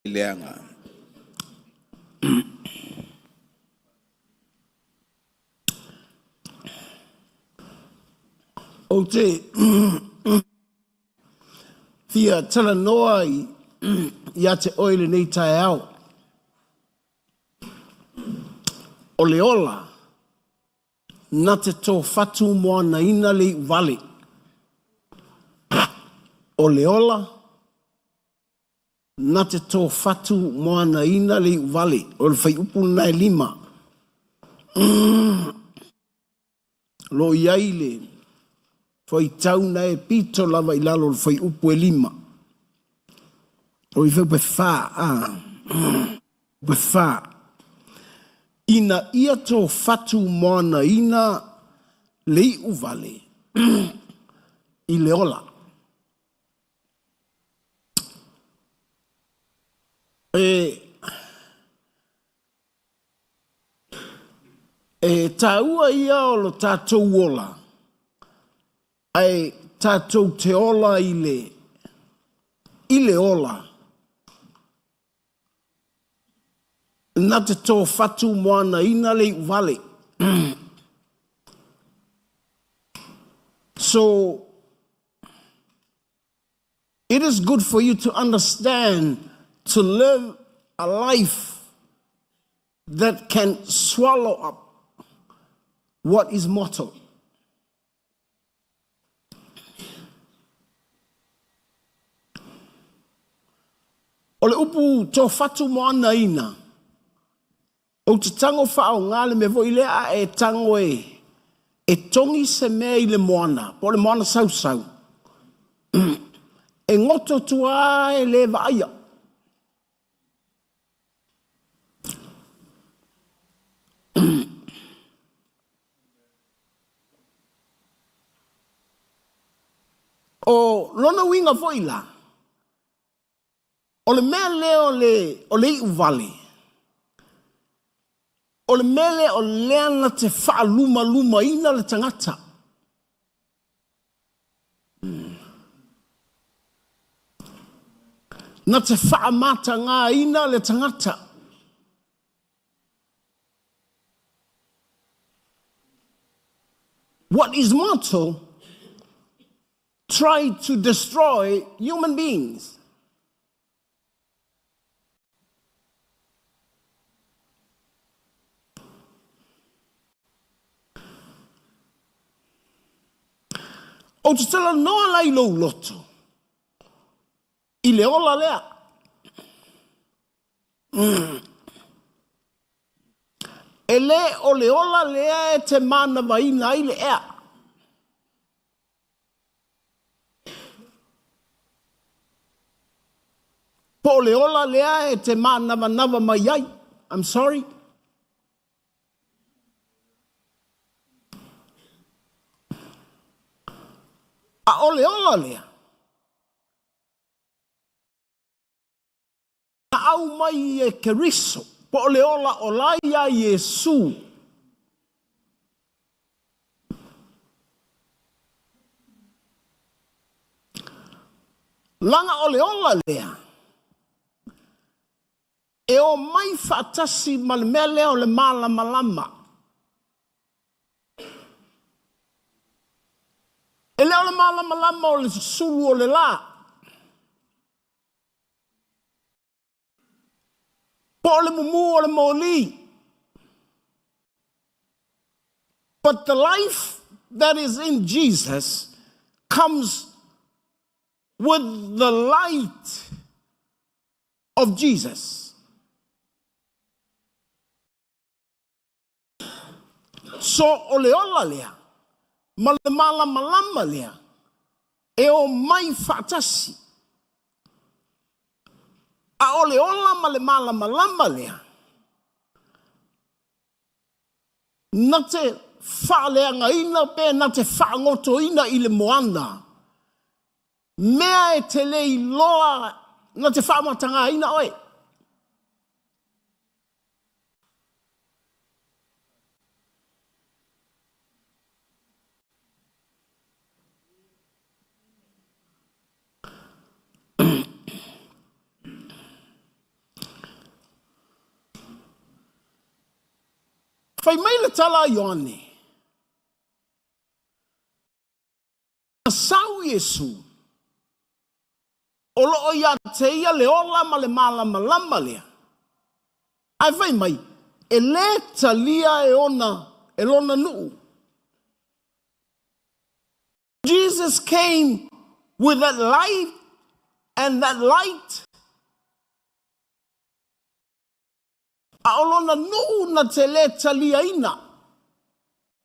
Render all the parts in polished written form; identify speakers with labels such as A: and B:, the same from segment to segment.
A: leanga.
B: O te fia tala noa ia te oile nei tae au. O le ola, na te tō whatu moana ina le vale. O le ola, na te tō whatu moana ina le vale. O le whai upu nai lima. Lo iai le whai tau nai pito lava i lalo le whai upu e lima. O i whai pe wha, pe wha. Ina ia tō whatu moana ina le uvale i le ola. Taua ia o lo tātou ola. Ai tātou te ola i le ola. Na te tō whatu moana ina le vale. So, it is good for you to understand, to live a life that can swallow up what is mortal. O le upu tō whatu moana ina. O te tango whao ngāle me vo i lea e tango e tongi se mea i le moana, po le moana sau sau. E ngoto tua e le vaia. O lona winga voila. O le mea leo o le uvale. O le mele o leana te wha luma ina le tangata. Na te wha mata ngā ina le tangata. What is mortal tried to destroy human beings. O te tala noa lai lo loto. I le ola lea. E le o le ola lea e te mana vaina i le ea. Po le ola lea e te mana manava mai ai. I'm sorry. A ole ola lea. A au mai e keriso. Po ole ola olaia Yesu. Langa ole ola lea. E o mai fatasi malmele o le malama. E leo le malama o le sulu o le la. Po o le mumu o le moli. But the life that is in Jesus comes with the light of Jesus. So o le ola lea. Ma le malama lea, e o mai fatasi. A o le ola ma le malama lea. Na te whaaleanga ina pe, na te whaangoto ina i le moana. Mea e te lei loa, na te whaamatanga ina oe. Fai mai le tala Ioane. Sau Yesu. O loo ia te ia le ola ma le malama lama lea. Ai fai mai, e le talia e ona, e lona nuu. Jesus came with that light, and that light aolona nuu na te le talia ina.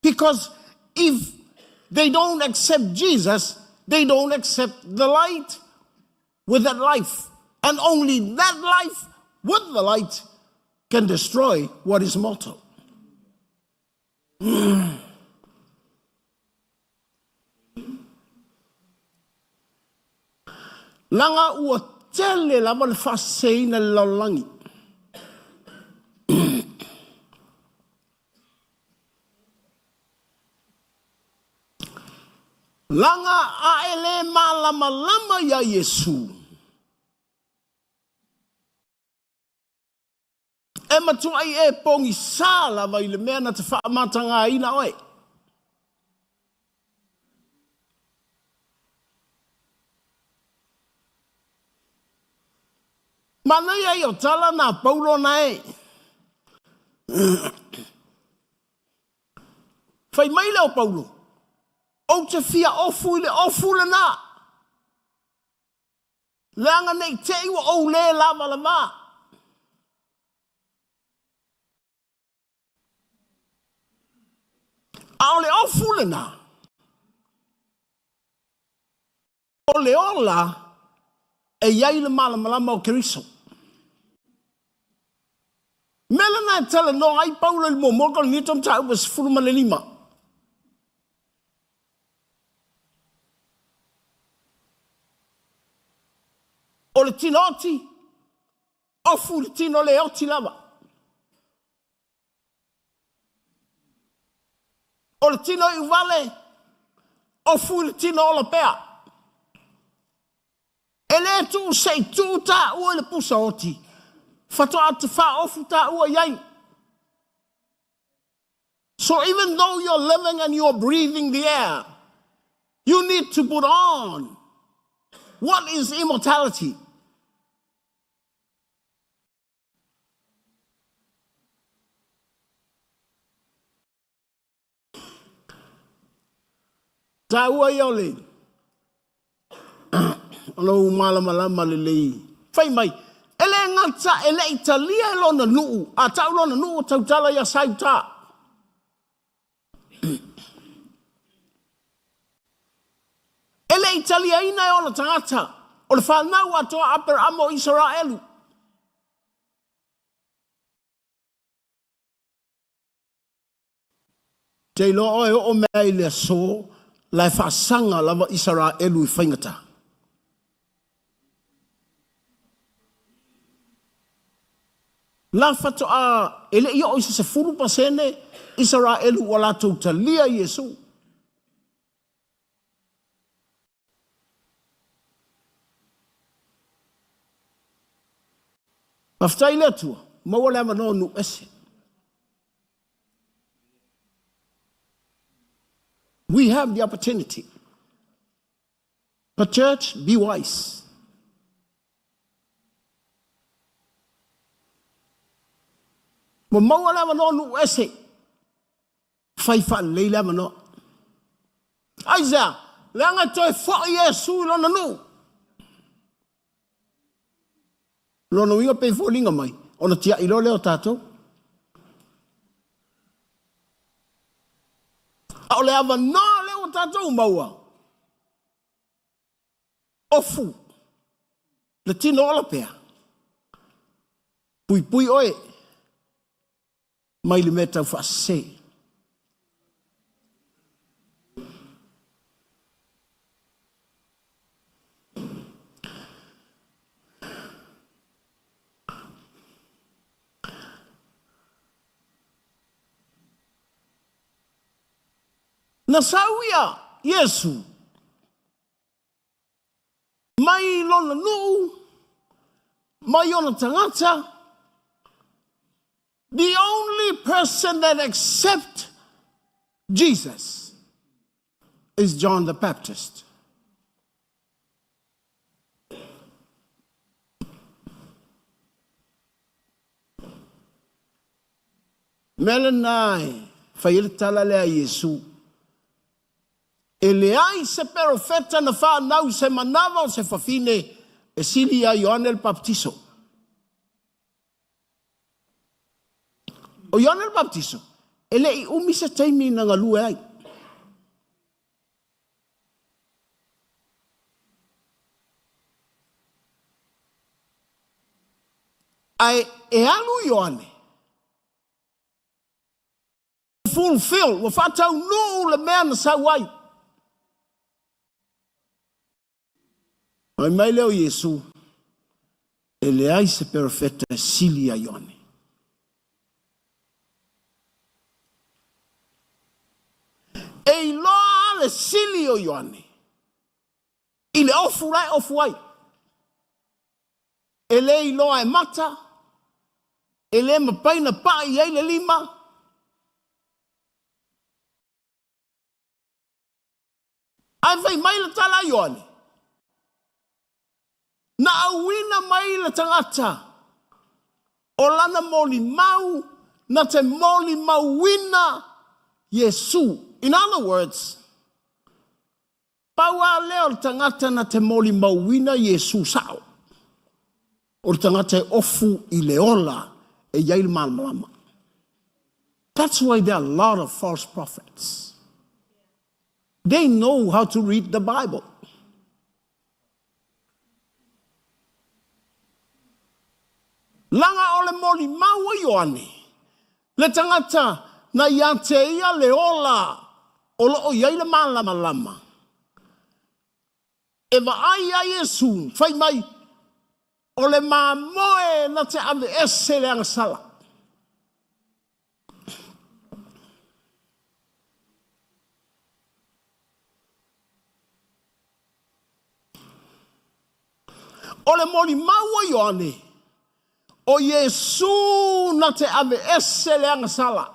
B: Because if they don't accept Jesus, they don't accept the light with that life. And only that life with the light can destroy what is mortal. Langa ua tele lava le whaseina le laulangi. Langa a ele malama lama ya Yesu. E matuai e pongi sala vai le mea na te whaamatanga ina oe. Mana ia o tala na Paulo na e. Fai mai leo Paulo. O te fia ofu le na. Leanga nei te iwa o le lava la maa. A le ofu le na. O le ola e iai le malamalama o Keriso. Mela na tala no ai Paulo le momoko ni tom ta was fulma le lima. O le tino oti, ofu le tino le oti lava. O le tino i vale, ofu le tino o la pea. E le tu sei tu ta ua le pusa oti. Fato atu fa ofu ta ua iai. So even though you're living and you're breathing the air, you need to put on what is immortality. Ta ua iole. Alo malama le lei. Fai mai. Ele ngata ele Italia lona nuu. A tau lona nuu tau tala ya sauta. Ele Italia ina e ona tangata. O le whanau atoa Abraham o Israelu. Te lo oe o mea i le so. Lai whaasanga lava Israelu i whaingata. La fato a ele ia o se furu pasene Israelu wala tauta lia Yesu. Aftai le tua, mawale amano nu ese. We have the opportunity. But church, be wise. Mo mawala mano nu ese. Faifa leila mano. Aiza, langa toi fo Yesu lona nu. Lona winga pe fo linga mai. Ona tia ilo leo tato. O le ava no leo tato maua. Ofu. Le tino ola pea. Pui pui oe. Mai le meta fa se. Na sauia Yesu. Mai lona nuu. Mai ona tangata. The only person person that accepts Jesus is John the Baptist. Melanai failtala le Yesu. Ele ai se profeta na whanau se manawa o se whawhine e sili a Ioane el Baptiso. O Ioane el Baptiso, ele I umi se teimi na ngalue ai. Ai e alu Ioane. Fulfill, wa whatau no le mea na sawai. Ai mai leo Yesu, ele ai se profeta sili a Ioane. E iloa le sili o Ioane. Ile ofu rai ofu ai. Ele iloa e mata. Ele mapaina pa i ai le lima. Ai vai mai le tala Ioane. Na awina mai le tangata. O lana moli mau, na te moli mauina Yesu. In other words, paua leo le tangata na te moli mauina Yesu sao. O le tangata e ofu I le ola e iai le malama. That's why there are a lot of false prophets. They know how to read the Bible. Langa ole moli maua Ioane. Le tangata na iante ia le ola. Olo o iai le malama lama. E wa ai a Yesu. Fai mai. Ole mamoe na te ave ese le angasala. Ole moli maua Ioane. O Yesu na te ave ese le angasala.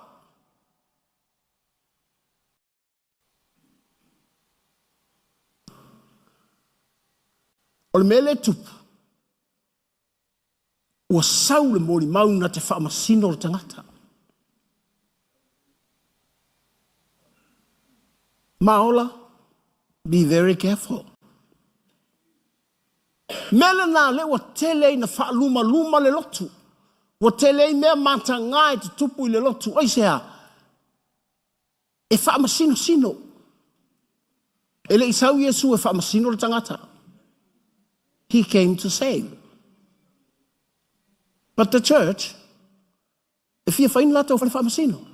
B: O le mele tupu. Ua sau le moli mau na te whaamasino le tangata. Maola, be very careful. Mele na le wa tele na whaaluma luma le lotu. Wa tele mea mata ngai te tupu I le lotu. Oi sea, e whaamasino sino. Ele isau Yesu e whaamasino le tangata. He came to save. But the church, if you find lato for whaamasino.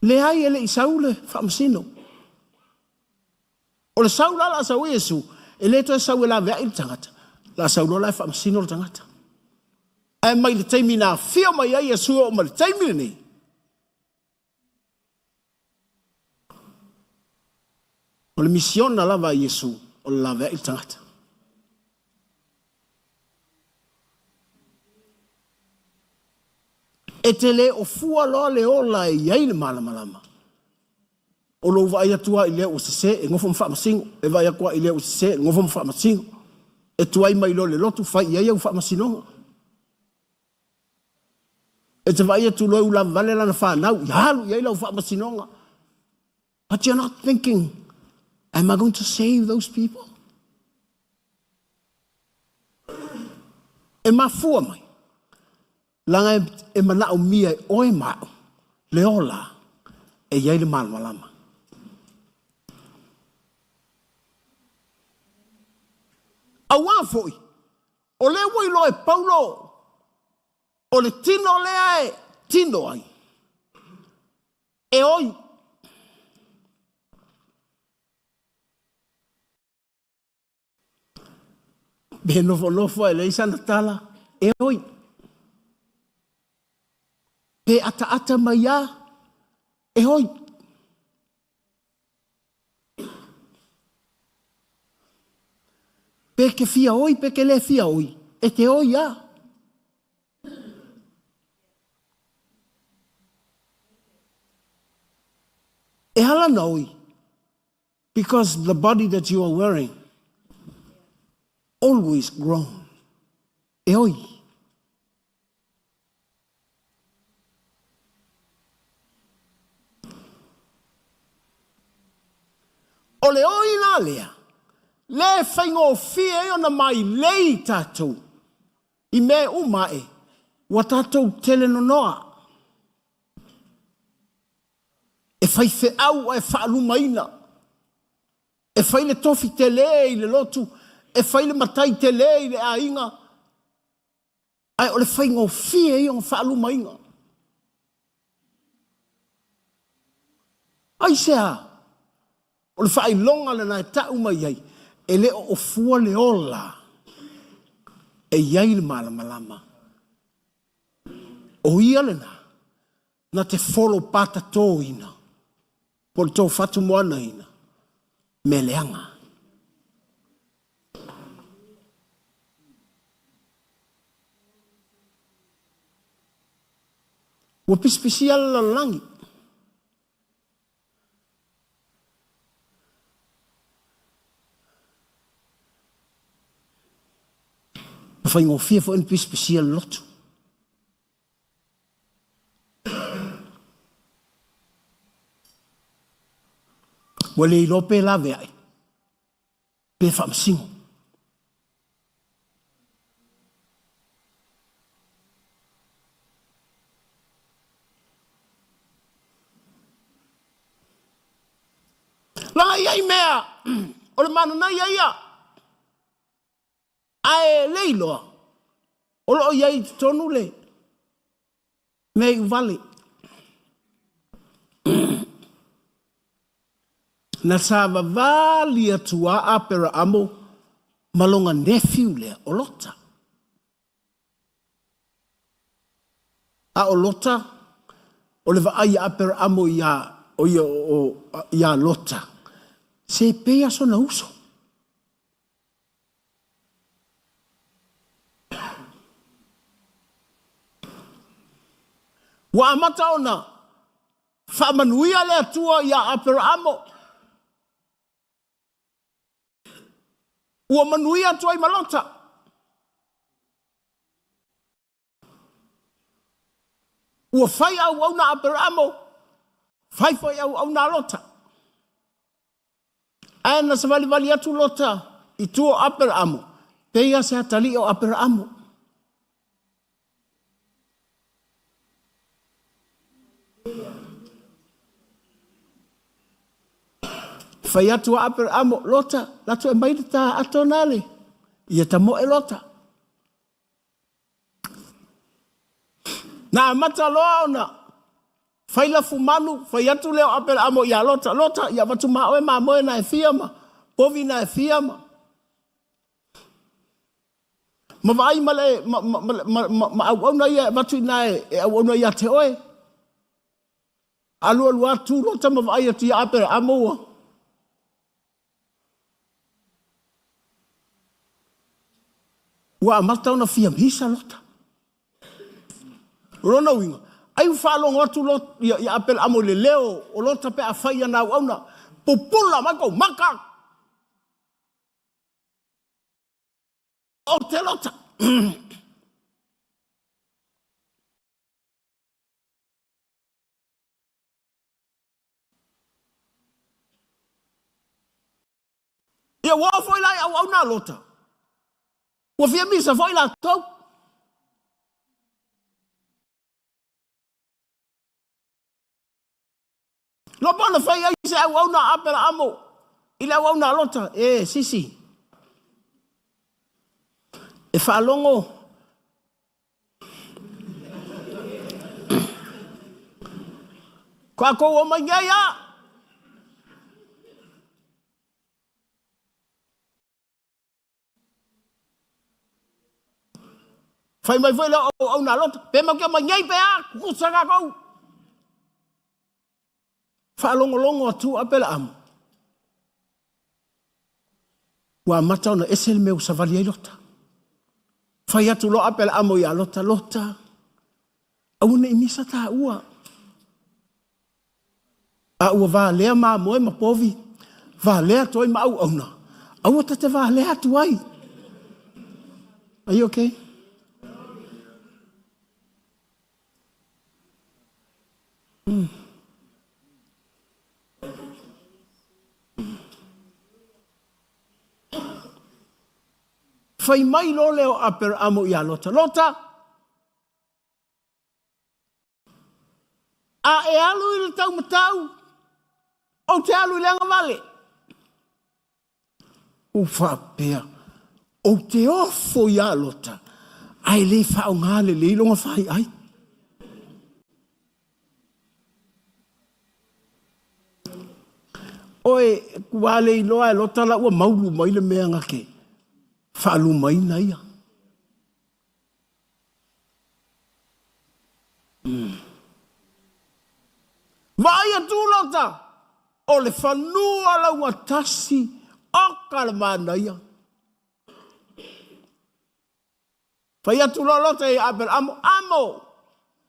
B: Le ai ele isau le whaamasino. O le sau la sau Yesu, ele to sau la vea il tangata. La sau la whaamasino le tangata. Ai mai le taimi na fia mai ai Yesu o mai le taimi ni. O le mission na lava Yesu, o le lava il tangata. E te le o fua loa le ola e iai le malama. O lo vai atua I le o se e ngofo mwhaamasingo. E vai akua I le o se e ngofo mwhaamasingo. E tuai mai lo le lotu fai iai au whaamasinonga. E te vai atu loi ula vale lana whanau. Ihalu iai lau whaamasinonga. But you're not thinking, am I going to save those people? E mafua mai. Langa e mana o mia oe mao. Le ola e iai le malama. Awa foi. O le wai lo e Paulo. O le tino lea e tino ai. E oi. Be nofo e leisa na tala. E oi. Pe ata maia. E oi. Pe ke fia oi, pe ke le fia oi. E te oi a. E hala na oi. Because the body that you are wearing always grown. E oi. O le oi na lea. Le whaingo fia e ona mai lei tātou. I me umae. Wa tātou tele no noa. E whai fe au e whaalumaina. E whai le tofi te le i le lotu. E whai le matai te le i le ainga. Ai o le whaingo fia e ona whaalumaina. Ai sea. O le whai longa le nai tau mai ai. E le o fua le ola. E iai le malamalama. O ia le na. Na te follow pata tō ina. Po le tō whatu moana ina. Me leanga. Ua pispisi ala langi. Whai ngō fia fo inpi special lotu. Wale I lope la vea. Pe whamsingo. Langa iai mea. O le mana na iai a. Ae leiloa. O loo iai tonu le. Mei uvale. Na sava vali atua apera amo. Malonga nephew le o lota. A o lota. O le vaai apera amo ia lota. Se pea so na uso. Wa amata ona. Whamanuia le atua ia apera amo. Ua manuia atua I malota. Ua whai au na apera amo. Whai au na lota. Ana sa vali atu lota. I tuo apera amo. Peia se atali o apera amo. Whai atu apera amo lota. Lato e maita ta ato nale. Ia ta mo e lota. Na mata loa ona. Whai la fumanu. Whai atu leo apera amo ia lota. Lota ia watu maoe mamoe na e fiama. Povi na e fiama. Ma vai male. Ma au na ia watu na e au na ia te oe. Alu atu lota ma vai atu ia apera amo ua. Ua amata ona fia misa lota. Rona winga. Ai whalongo atu lota ia apel amo le leo. O lota pe a whaia na wauna. Pupula mako maka. O te lota. Ia wafoi lai au na lota. Ua fia misa foi la tau. Lo bona fai ai se au na apera amo. Ila au na lota. Sisi. E whalongo. Kwa kou o mai ngai a. Fai mai foi la au na lota. Pe mau kia mai ngai pe a. Kusanga kou. Whalongo longo atu apela amo. Ua mata ona ese le meu sa vali ai lota. Fai atu lo apela amo ia lota lota. Au ne imisa ta ua. A ua va lea ma moe ma povi. Va lea toi ma au auna. Au te va lea tu ai. Are you okay? Fai mai lo leo apel amo ia lota. Lota. A e alu i le tau matau. O te alu i leanga vale. O whapea. O te ofo ia lota. Ai le whao ngale le ilonga whai ai. Oe kuale i loa e lota la ua maulu mai le mea ngake. Whaalu mai na ia. Vai atu lota. O le whanua la ua tasi. O kalamana ia. Fai atu lota e apel amo. Amo.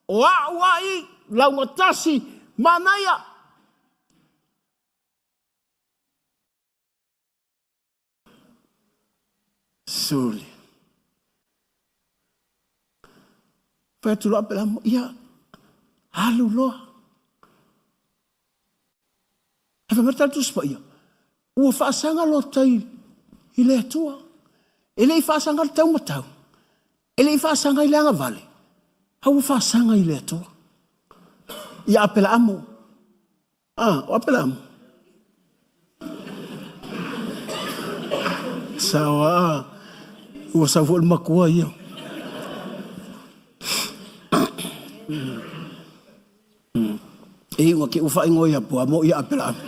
B: O ai la ua tasi. Mana ia. Suli. Fai atu apel amo. Ia. Halu loa. Ewa mata tu spa ia. Ua whaasanga lo tai i le atua. E le i whaasanga le tau matau. E le i whaasanga i le anga vale. Hau whaasanga i le atua. Ia apela amo. O apela amo. Sawa. Ua sa fuol makua ia. E ua ke ufa ingo ia pua mo ia apela amo.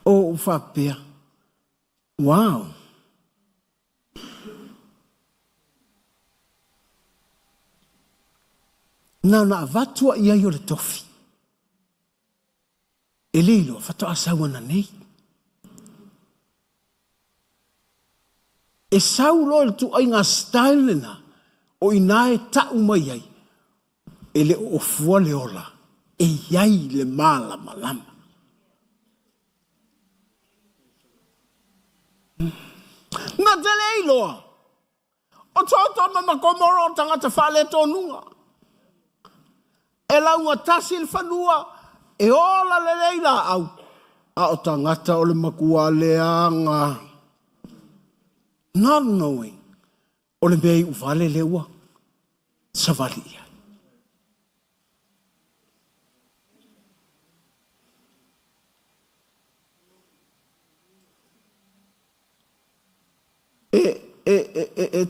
B: O whapea. Wow. Na vatua ia i o le tofi. E leilo, whato asawana nei. E saulo le tu ai ngā style na o inae tau mai ai. E le ofua le ola. E iai le mala malama. Na te leiloa. O tōtō mama komoro o tangata whale tōnunga. E launga tasi le whanua. E ola le leila au. A o tangata o le makua leanga. Not knowing. O le mei uvale leua. Savali ia.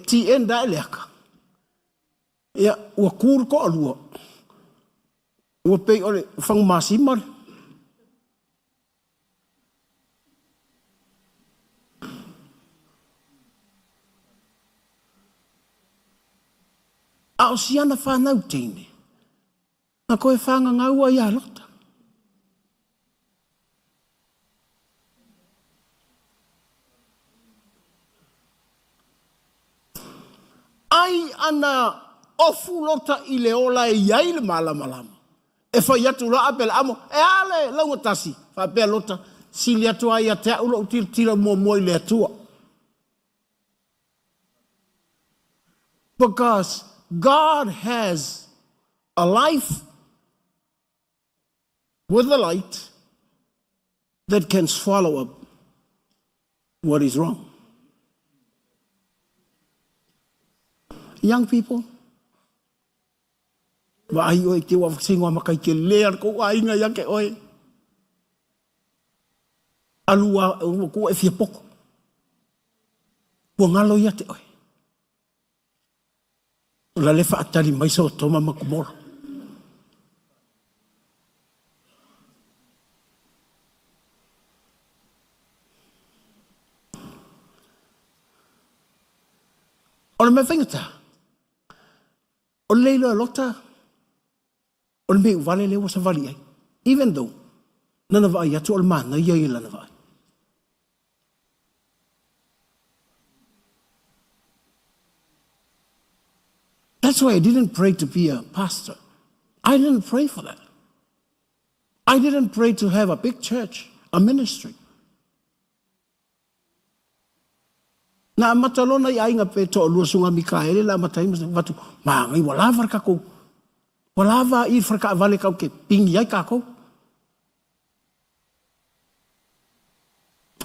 B: Ti enda eleaka. Ia, ua kūru ko alua. Ua pei ole whangu māsimari. A o siana whanau teine. Na koe whanga ngaua ia lota. Ai ana ofu lota i le ola e iai le malama. E whai atu la apela amo. E ale launga tasi. Whapea lota. Sili atu ai a te aula util tira mua i le atua. Because God has a life with the light that can swallow up what is wrong. Young people, wa ai oi te wa singo makai ke lear ko ai nga ya ke oi. Alua ko e fia poko. Ko ngalo ya te oi. La le fa atali mai so toma makumora. Ona me fingata. O leilo lota. O me vale le wasa vali ai. Even though, none of I atu alman na iya lana vai. That's why I didn't pray to be a pastor. I didn't pray for that. I didn't pray to have a big church, a ministry. Na matalona I ainga pe to lusunga Mikaele la matai watu mangai walava kako. Walava I fraka vale kau ke pingi ai kako.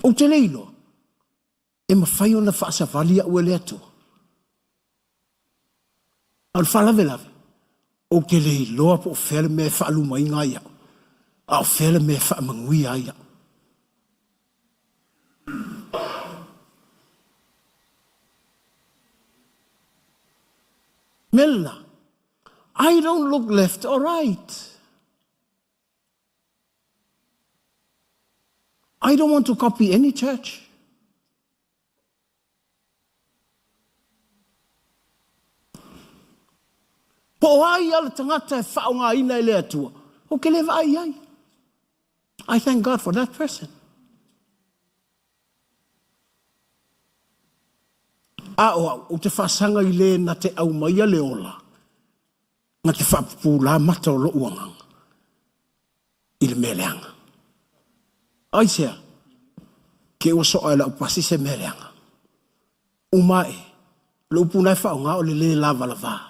B: O te leilo. E mawhai o na whaasa valia ua lea tu. Al whalawelawe. O te leilo po whele me whaaluma inga ia. A whele me whaamangui ia. Melna, I don't look left or right. I don't want to copy any church. Po ai ala tangata e whaonga ina ele atua. O ke lewa ai. I thank God for that person. O te whasanga I le na te au mai le ola. Nga te whapupula mata o lo uanganga. I le meleanga. Ai sea, ke o so ai la upasi se meleanga. Umae, lo upunai whaonga o le lava lava.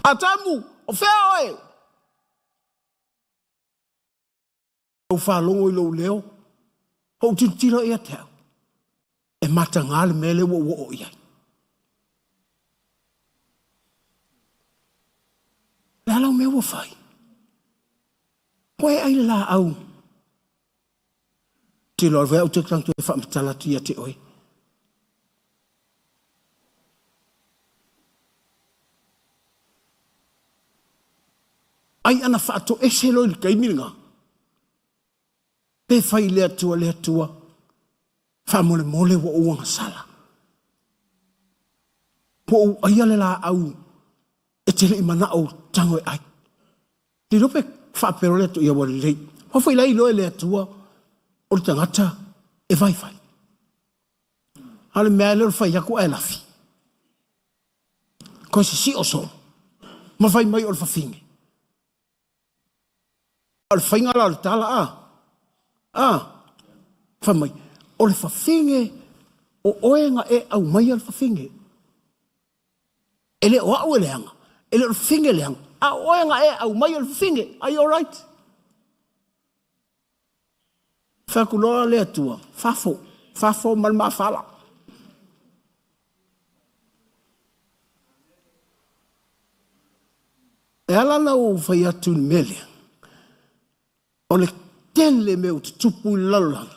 B: Atamu, o whea oe. O whalongo I lo leo. Ho tira ia tau. E mata ngale mele wo o ia. Lalau me wo fai. Koe ai la au. Te lor vea o te krang tu e whaamtalatu ia te oi. Ai ana whaato e se loi kai miringa. Pe fai lea tua. Wha mole wa uanga sala. Po ai ale la au. E tele I mana au tango e ai. Ti rope wha pero lea tu ia wari rei. Ho fai lai loe lea tua. O le tangata e vai. Ale mea leo fai aku e lafi. Ko si o so. Ma fai mai o le fafinge. Al fai ngala al tala whamai, o le whawhinge, o oenga e au mai al whawhinge. E le o au e leanga, e le whawhinge leanga, a oenga e au mai al whawhinge, are you alright? Whakuloa lea tua, whafo malma whala. E alana o whai atu mele, o le tele meu te tupu I lalang.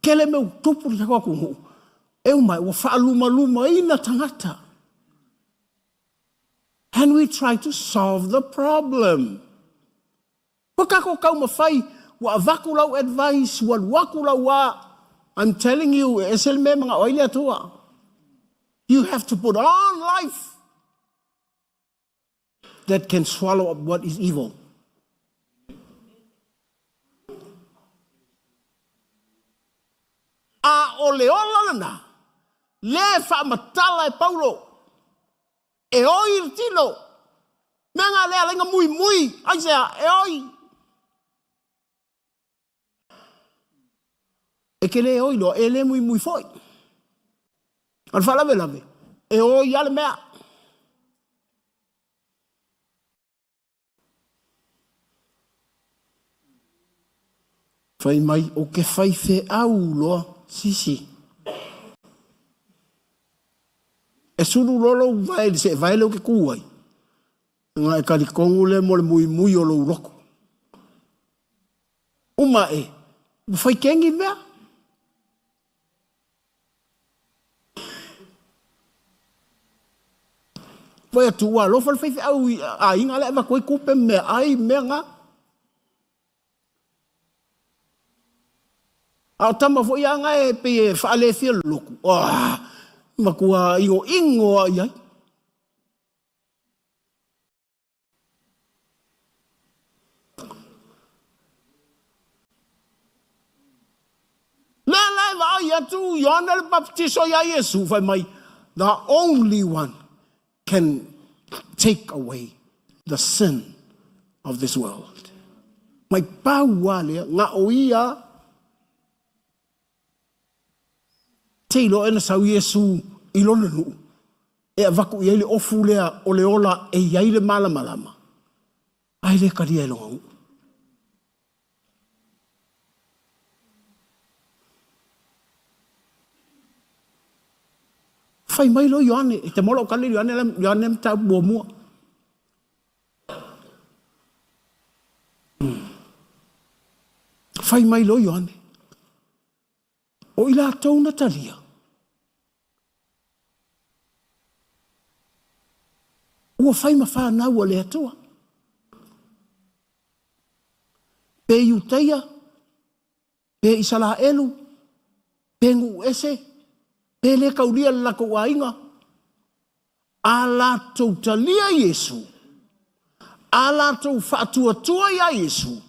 B: Kele meu tupu te kua kungu. Eu mai wa whaaluma ina tangata. And we try to solve the problem. Wakako kau mawhai, wa avakulau advice, wa wakulau wa. I'm telling you, esel me mga oile atua. You have to put on life that can swallow up what is evil. O le ola na, le whaamatala e Paulo, e oi il tilo, menga le alenga mui, aisea, e oi. E ke le oi lo, e le mui foi. Al whalawelawe, e oi ale mea. Whai mai o ke whai whe au loa. Sisi. E suru lolo vai se vai lo ke kuai. Nga e kari kongu le mo le mui o lo roko. Uma e. Fai kengi mea. Vai atu wa lo fal fai au a inga le va koi kupe mea ai mea nga. Au tama fo ia nga e pe whaale fia loku. Makua I o ingo ai ai. atu Ioane le baptiso ia Iesu fai mai. The only one can take away the sin of this world. Mai pau wale nga o ia te ilo ena sau Iesu ilona nu. E avaku ia le ofu lea o le ola e iai le malama. Ai le karia e longa. Fai mai lo Ioane, e te mola o kale Ioane mta bua mua. Fai mai lo Ioane. O ila tau na talia. Ua fai mawha nau le atua. Pe iuteia, pe isala elu, pe ngu ese, pe le kaulia lako wainga. Ala tau talia Iesu. Ala tau whaatua tua ia Iesu.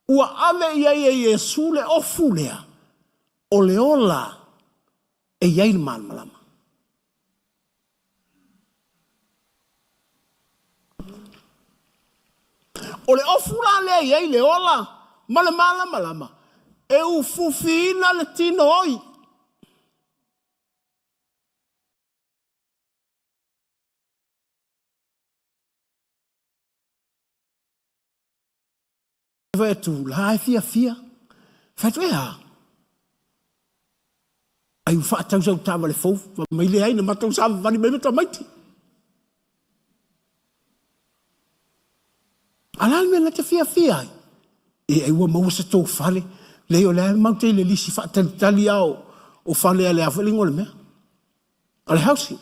B: Ua ave ia Iesu le ofu lea. O le ola e iai le malama. O le ofu la lea iai le ola ma le malama. E ufufina le tino oi. Vai tu la fia. Fai ea. Ai ufa tau sau tama le fou, mai le ai na matau sa vani mai mata maiti. Alal me na te fia ai. E ai ua maua se tō fale, le o le mau te le lisi fa tali au o fale ale afalingo le mea. Ale hausi.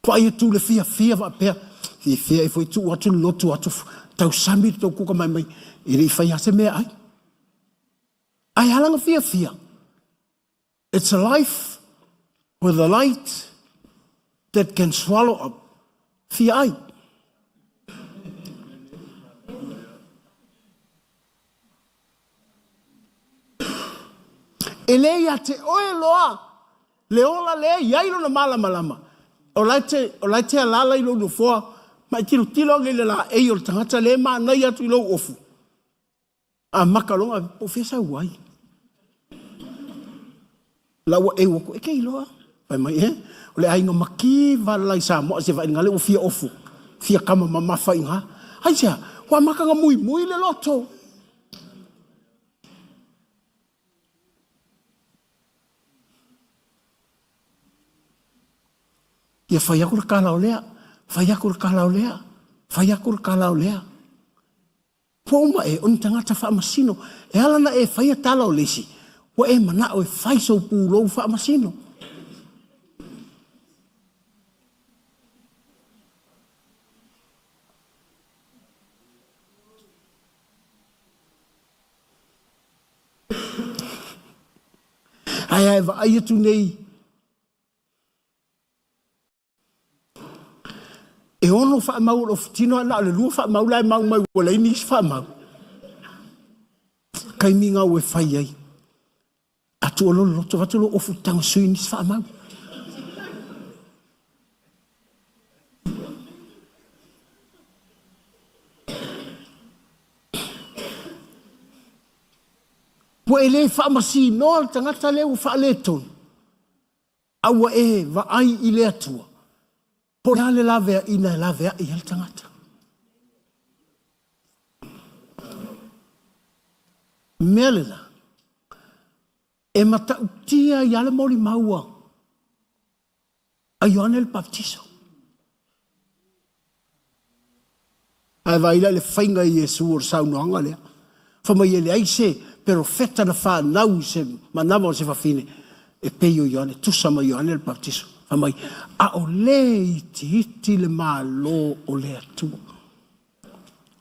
B: Fa ia tu le fia va pea, fia e foi tu atu lotu atu tau sami tō kuka mai, e rei fai ase mea ai. Ai halanga fia. It's a life with a light that can swallow up fia ai. E leia te oe loa, le ola lea iailo na malama. O lai te alala ilo no foa, ma tilo le la e o tangata le ma nai atu ilo ofu. A makalonga po fesa uai. La wa e wako e kei loa. Pai mai o le ainga maki valai sa mo se vai ngale o fia ofu. Fia kama mama fai nga. Hai sia, wa makanga mui le loto. Ia fai aku le kala o lea. Poma e on tangata wha masino. E alana e fai a tala o lesi. Wa e mana o e fai so pūlou wha masino. Ai va ai tu nei. E ono wha mau o tino ana le lua wha mau lai mau mai wala ini wha mau. Kai minga o e whai ai. Atu olo loto vatolo o futang sui ni wha mau. Wa ele wha masi no tangata leo wha le ton. Awa e va ai i le atua. Po le lavea ina lavea i al tangata. Melena. E mata utia i ale mori maua. A Ioane el baptiso. Ai vai le whainga i Iesu o saunoanga lea. Whamai ele aise, pero feta na wha nau se manawa o se whawhine. E peio Ioane, tusama Ioane el baptiso. Amai, a o le iti le malo o le atua.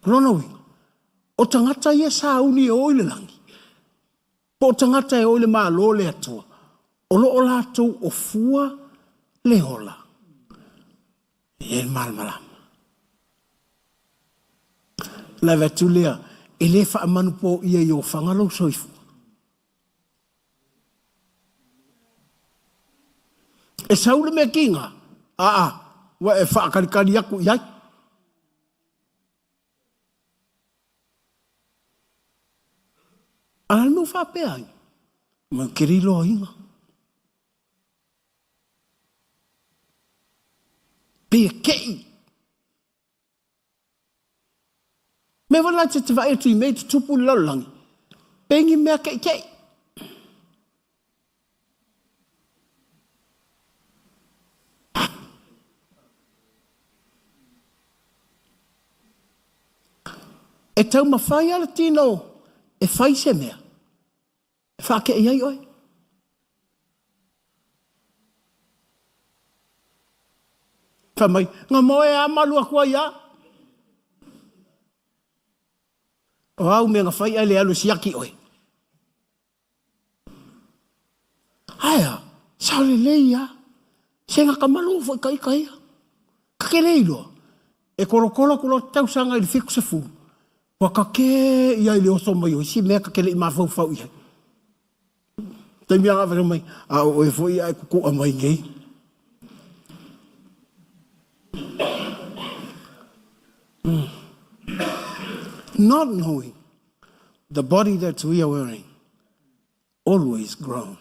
B: Lona winga, o tangata ia sa uni e oile langi. Po o tangata e oile malo le atua. O lo o latou o fua le hola. E malmalama. La vetu lea, e le whaamanu po ia i o whangalau soifu. E saule mea kinga, wa e whaakarikari aku iai. Ala no whapea ai, ma kirilo inga. Pia kei. Me wala te vai tu me te tupu laulangi. Pengi mea kei kei. E tau mawhai ala tino, e whai se mea. E whake iai oi. Whamai, ngā moe a malu a kua ia. O au mea ngā whai ale alu siaki oi. Aia, sao le leia. Se ngā kamalu fwoi kai kai. Kake leilo. E korokola kula tau sanga ili fiku se fu. Wa kake ia ili oso mai oi. Si mea kake le i mawhau fau ia. Tai mea ngā wera mai. A o e fwoi ai kuku a mai ngei. Not knowing the body that we are wearing always grown.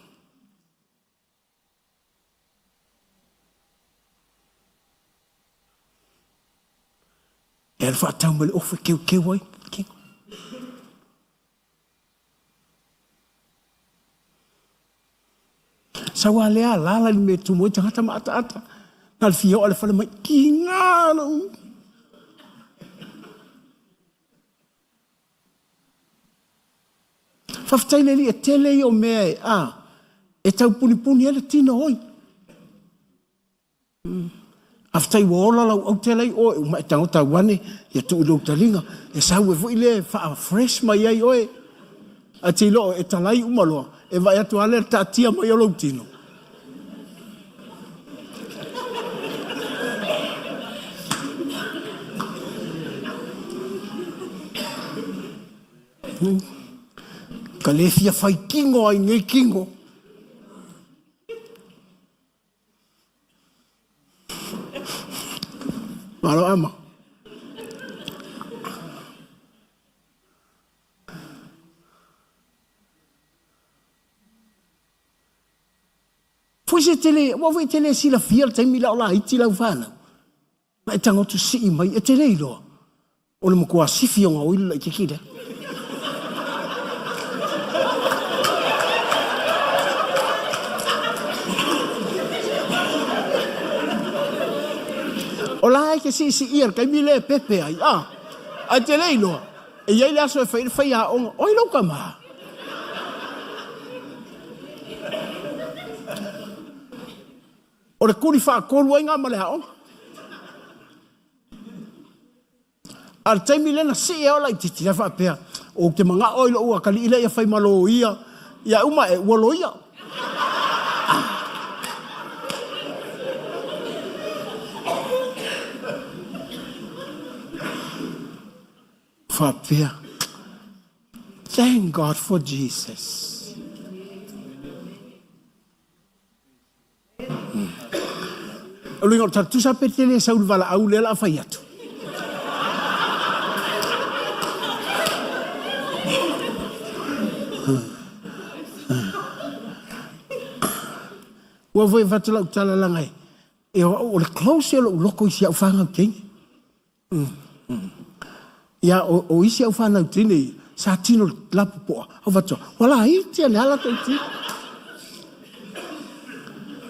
B: E alfa tau mele ofe keu ai. Sa wa lea lala ni me tumo i tangata maata ata. Nal fio ale whale mai ki ngālo. Whaftaile li e tele i o mea e tau puni ele tina oi. Aftai wa ola lau au tele i oi, uma e tangota wane, ia tu ulau talinga, e sau e vui le wha fresh mai ai oi. A te ilo e talai umaloa, e vai atu ale ta tia mai o lau tino. Ka le fia whai kingo ai ngai kingo. Malo ama. Foi se tele, wa foi tele si la fia te mi la ola iti la ufana. Ma e tangotu si mai e tele ilo. O le mo kua sifi o ngā oila i kikida. O la ke si ia kai mi le pepe ai a te leilo e ia le aso e fai a on oi lo kama o le kuri fa kolu ai nga male a on al te mi le na si e o la titi la fa pe o te manga oi lo ua kali ile ia fai malo ia uma e wolo ia Fapia. Thank God for Jesus. Olingo tu sa petele sa ulvala au le la fai atu. Wa voi vatula utala langai. E o le close lo loko isi au fanga king. Ya o isi au whanau tine, sa tino lapu poa, au watu, wala iti ane ala tau ti.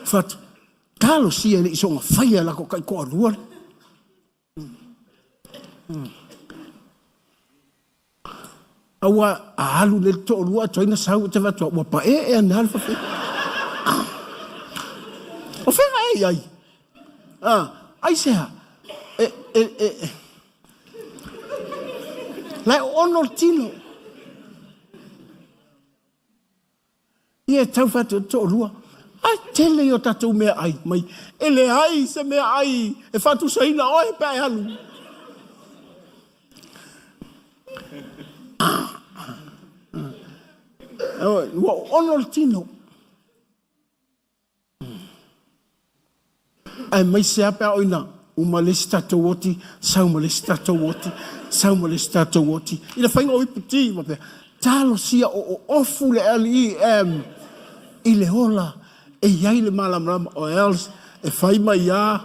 B: Watu, talo si ane iso ngā whaia lako kai koa ruar. Awa a alu le to rua toina sau te watu, wa pa e ane alfa whi. O whenga ai. Ai seha, lai ono tino. Ia tau whatu to rua. Ai tele o tatou mea ai. Mai, ele ai se mea ai. E whatu saina oe pe alu. Ua ono le tino. Ai mai se ape a oina. Uma le statou oti, sauma le statou oti, sauma le statou oti. Ina whainga o iputi, ma pe. Talo sia o ofu le ali i le hola. E iai le malamrama o else. E whaima ia.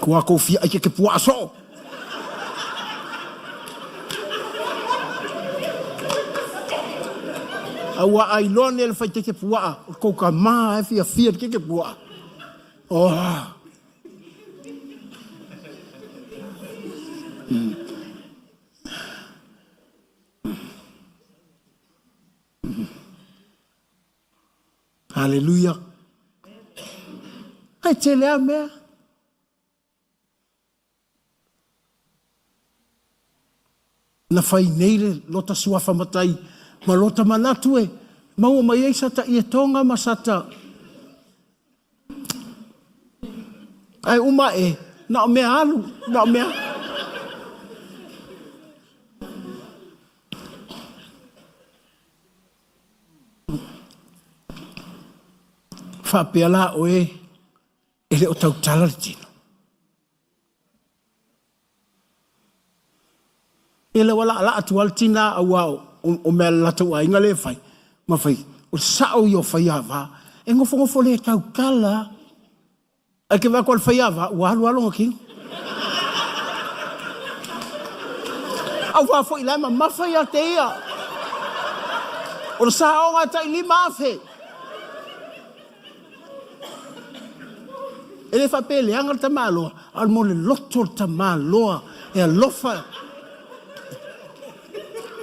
B: Kua kofia ai ke pua aso. Awa ai lone le whaite ke pua. Ko ka maa e fia ke pua. Oh. Hallelujah. Ai te lea mea. Na whai neire lota suafa matai. Ma lota manatu e. Maua mai ei sata i e tonga ma sata. Ai uma e. Na o mea alu. Na o mea. Whapea la o e. Ele o tau tala le tino. Ele wala ala atu al tina a wao. O mea lata wa inga le fai. Ma fai. O sao i o fai ava. E ngofo le tau kala. A ke wako al fai ava. Ua alu alonga ki. A wafo ilai ma mawhai a te ia. O sao ngā tai li mawhe. Ele fa pele anga ta malo. Al mo le loto ta malo. E a lofa.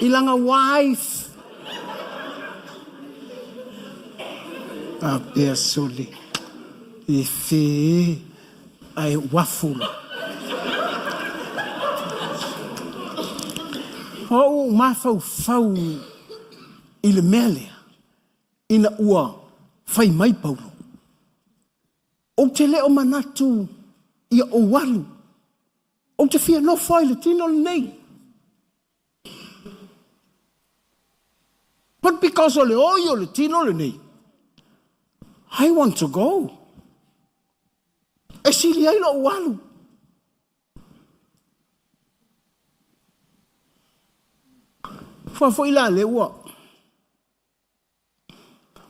B: Ilanga wife. A pea soli. E fe. Ai wafula. O mafau fau. I le mele. Ina ua. Fai mai paulo. O te leo manatu. Ia o walu. O te fia no fai le tino nei. But because of the oil, the tino le nei, I want to go. E sili ai lo walu. Fa ila le ua.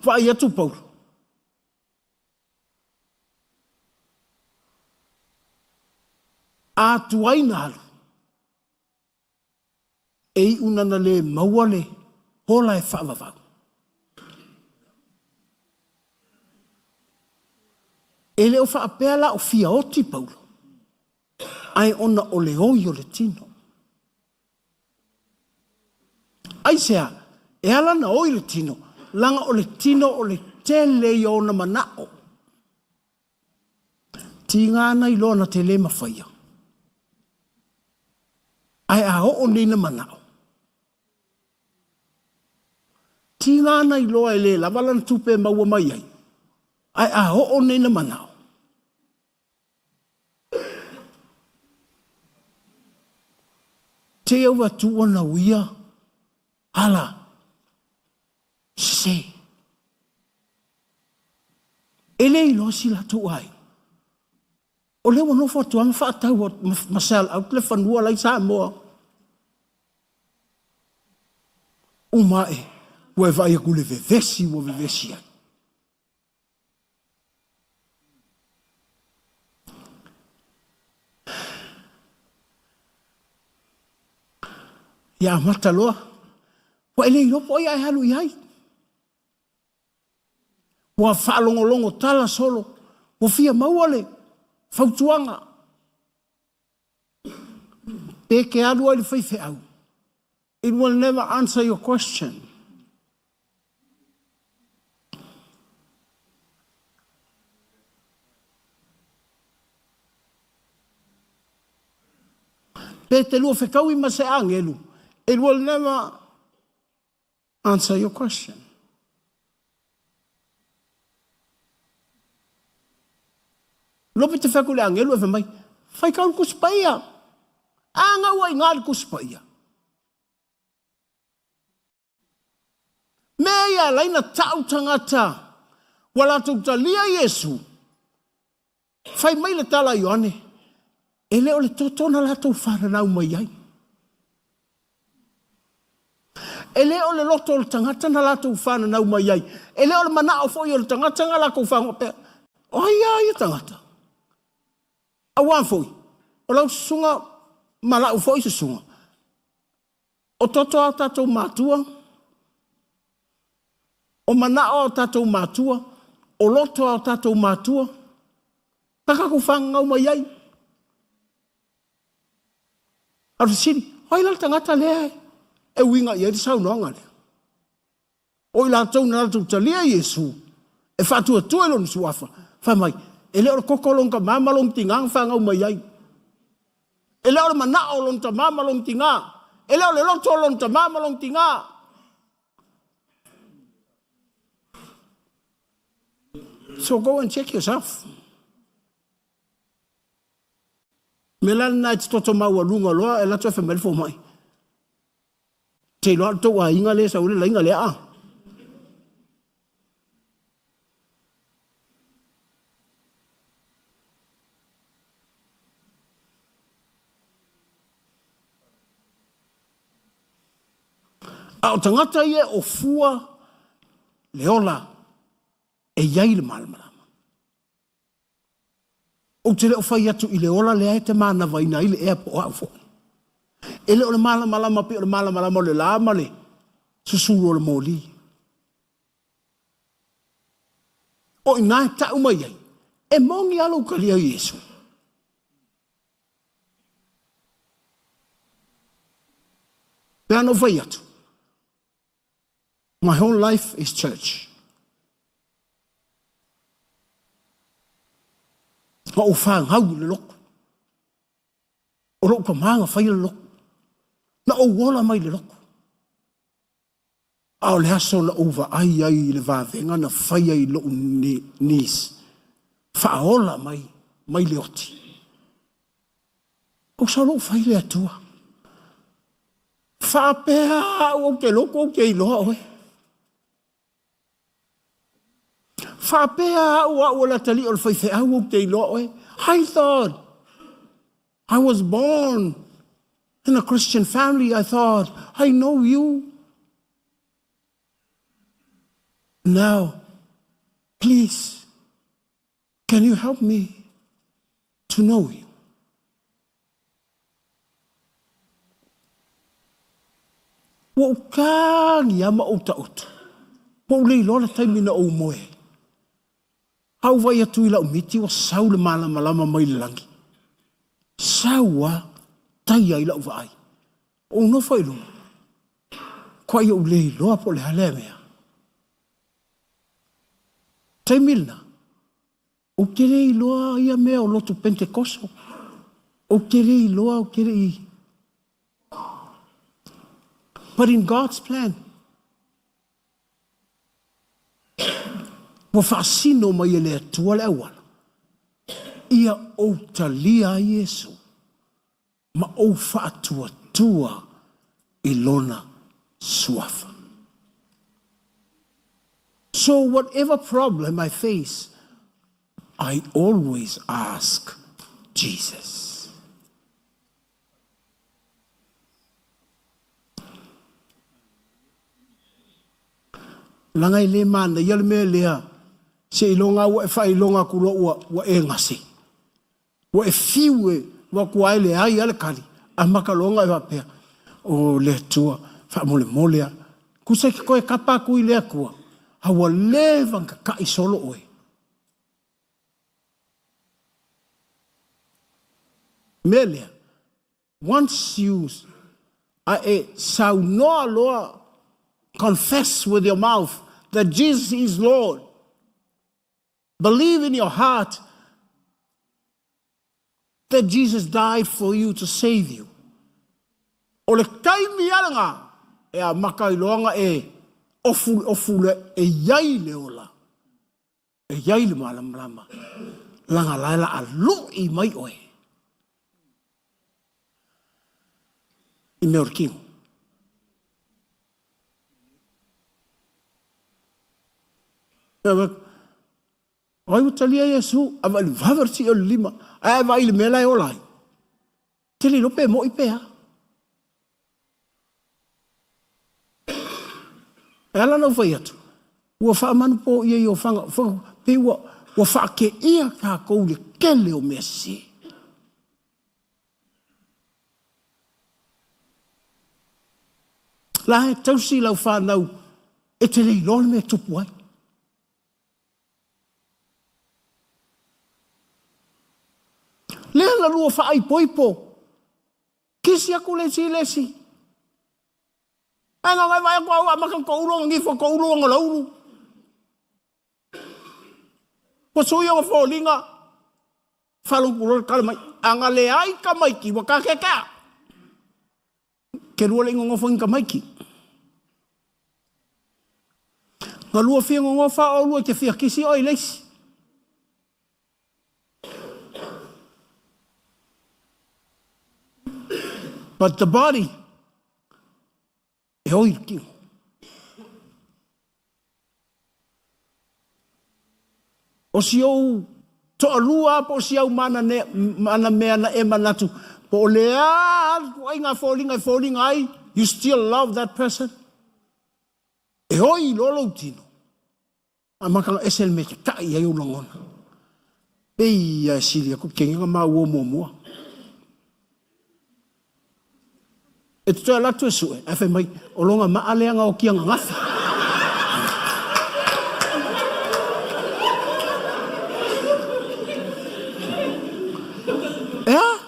B: Fa ia tu Paulo. A tuaina alu. E unana le mauale. Hola e whaavavau. E leo whaapea la o fia oti Paulo. Ai ona o le oi o le tino. Ai sea, e ala na oi le tino. Langa o le tino o le tele i ona manao. Ti ngana i lona te le mawhaia. Ai a o nei na manao. Ti ngana i loa e le lawalan tupe maua mai ai. Ai a o nei na manao. Te au atua na uia. Hala. Se. Ele i loa si la tu ai. O le wano fatu anga whaatau o masal au le whanua lai sa moa. Umae. Ua e vai aku le vevesi ua vevesi ai. Ia mata loa. Ua ele ilopo ai ai halu iai. Ua whaalongolongo tala solo. Ua fia mauale. Fautuanga. Peke alu ai le whaife au. It will never answer your question. Pete lua whekau I mase angelu. It will never answer your question. Lope te wheku le angelu e whamai. Whaikau kuspaia. Anga ua I ngāri kuspaia. Mea ia laina tau tangata. Wala tu talia Yesu. Fai mai le tala Ioane. E leo le totona la tau whananau mai ai. E leo le loto le tangata na la tau whananau mai ai. E leo le manao fo i le tangata nga la kou whango pe. O ia ia tangata. Awan foi. O lau sunga malau foi se sunga. O toto au tatou matua. O manao au tatou matua. O loto au tatou matua. Taka kou whangau mai ai. Aru siri. Hoi la tangata lea. E winga ia di sau noanga lea. O ila tau na tau talia Yesu. E whatua tuelo ni suafa. Whamai. E leo le kokolong ka mamalong tingang whangau mai ai. E leo le manao long ta mamalong tinga. E leo le loto long ta mamalong tinga. So go and check yourself. Melan na toto maua lunga loa e la toa whamari fo mai. Te loa to wa inga le sa ule la inga le a. Au tangata ia o fua leola e iai le malamalama. O te leo whai atu i leola lea e te mana vaina i le ea po au fo. E leo le malamalama pe o le malamalama o le lama le susuru o le moli. O i nai tau mai ai. E mongi alo ukalia Yesu. Pea no whai atu. My whole life is church. Ma o whang hau le loko. O loko ka maanga whai le loko. Na o wola mai le loko. Ao le aso la uva ai le vāwenga na whai ai lo nis. Whaola mai le oti. O sa lo whai le atua. Whapea o ke loko o ke iloa oe. Whapea o la tali o le whai whea o ke iloa oe. I thought I was born in a Christian family. I thought, I know you. Now, please, can you help me to know you? Wo ka ni ama o ta otu. Wo le lola taimi na o moe. Hau vai atu ila umiti wa sau le malama mai le langi. Saua tai ai ila uvai. O no fai lunga. Kwa ia ule loa po le halea mea. Taimilna. O kere i loa ia mea o lotu Pentekoso. O kere i loa o kere i. But in God's plan, wa whaasino mai ele atua le awana. Ia o talia Yesu. Ma o whaatua tua ilona suafa. So whatever problem I face, I always ask Jesus. Langai le mana yale me lea se ilonga wa fa ilonga kulo wa e ngasi. Wa e fiwe wa kuai le ai ale kali. Amaka longa wa pea. O le tua fa mole molea. Kusa ki koe kapa kui le akua. Hawa levan ka kai solo oe. Melea. Once you sau noa loa confess with your mouth that Jesus is Lord. Believe in your heart that Jesus died for you to save you. O le kaimi alanga e a makailoanga e ofule e yai le ola. E yai le malamlama. Langa laila a lu I mai oe. I meor kingo. Oi utalia Yesu, ava le vaverti o lima, ai vai le mela e olai. Te li lope mo i pea. E ala nau fai atu. Ua wha manu po ia i o whanga, pe ua wha ke ia ka kou le kele o mea si. La he tausi lau whanau, e te lei lole mea tupu ai. Lea la rua wha ai poipo. Kisi aku lesi lesi. Anga ngai vai aku au amaka kourong, ngifo kourong o lauru. Po sui o wholinga. Whalung kuror kalamai. Anga le ai ka maiki, waka keka. Ke rua le ngongofo ka maiki. Nga lua fia ngongofa o lua te fia kisi o i leisi. But the body, e oi ki. O si au to alua po si au mana mea na e manatu. Po lea, ai ngā falling ai, you still love that person. E oi lolo tino. A makanga esel me te tai ai ulangona. Pei a siri aku kenga ma ua mua. E te toa latu e sue, e whai mai, o longa maaleanga o kia ngafi. Ea?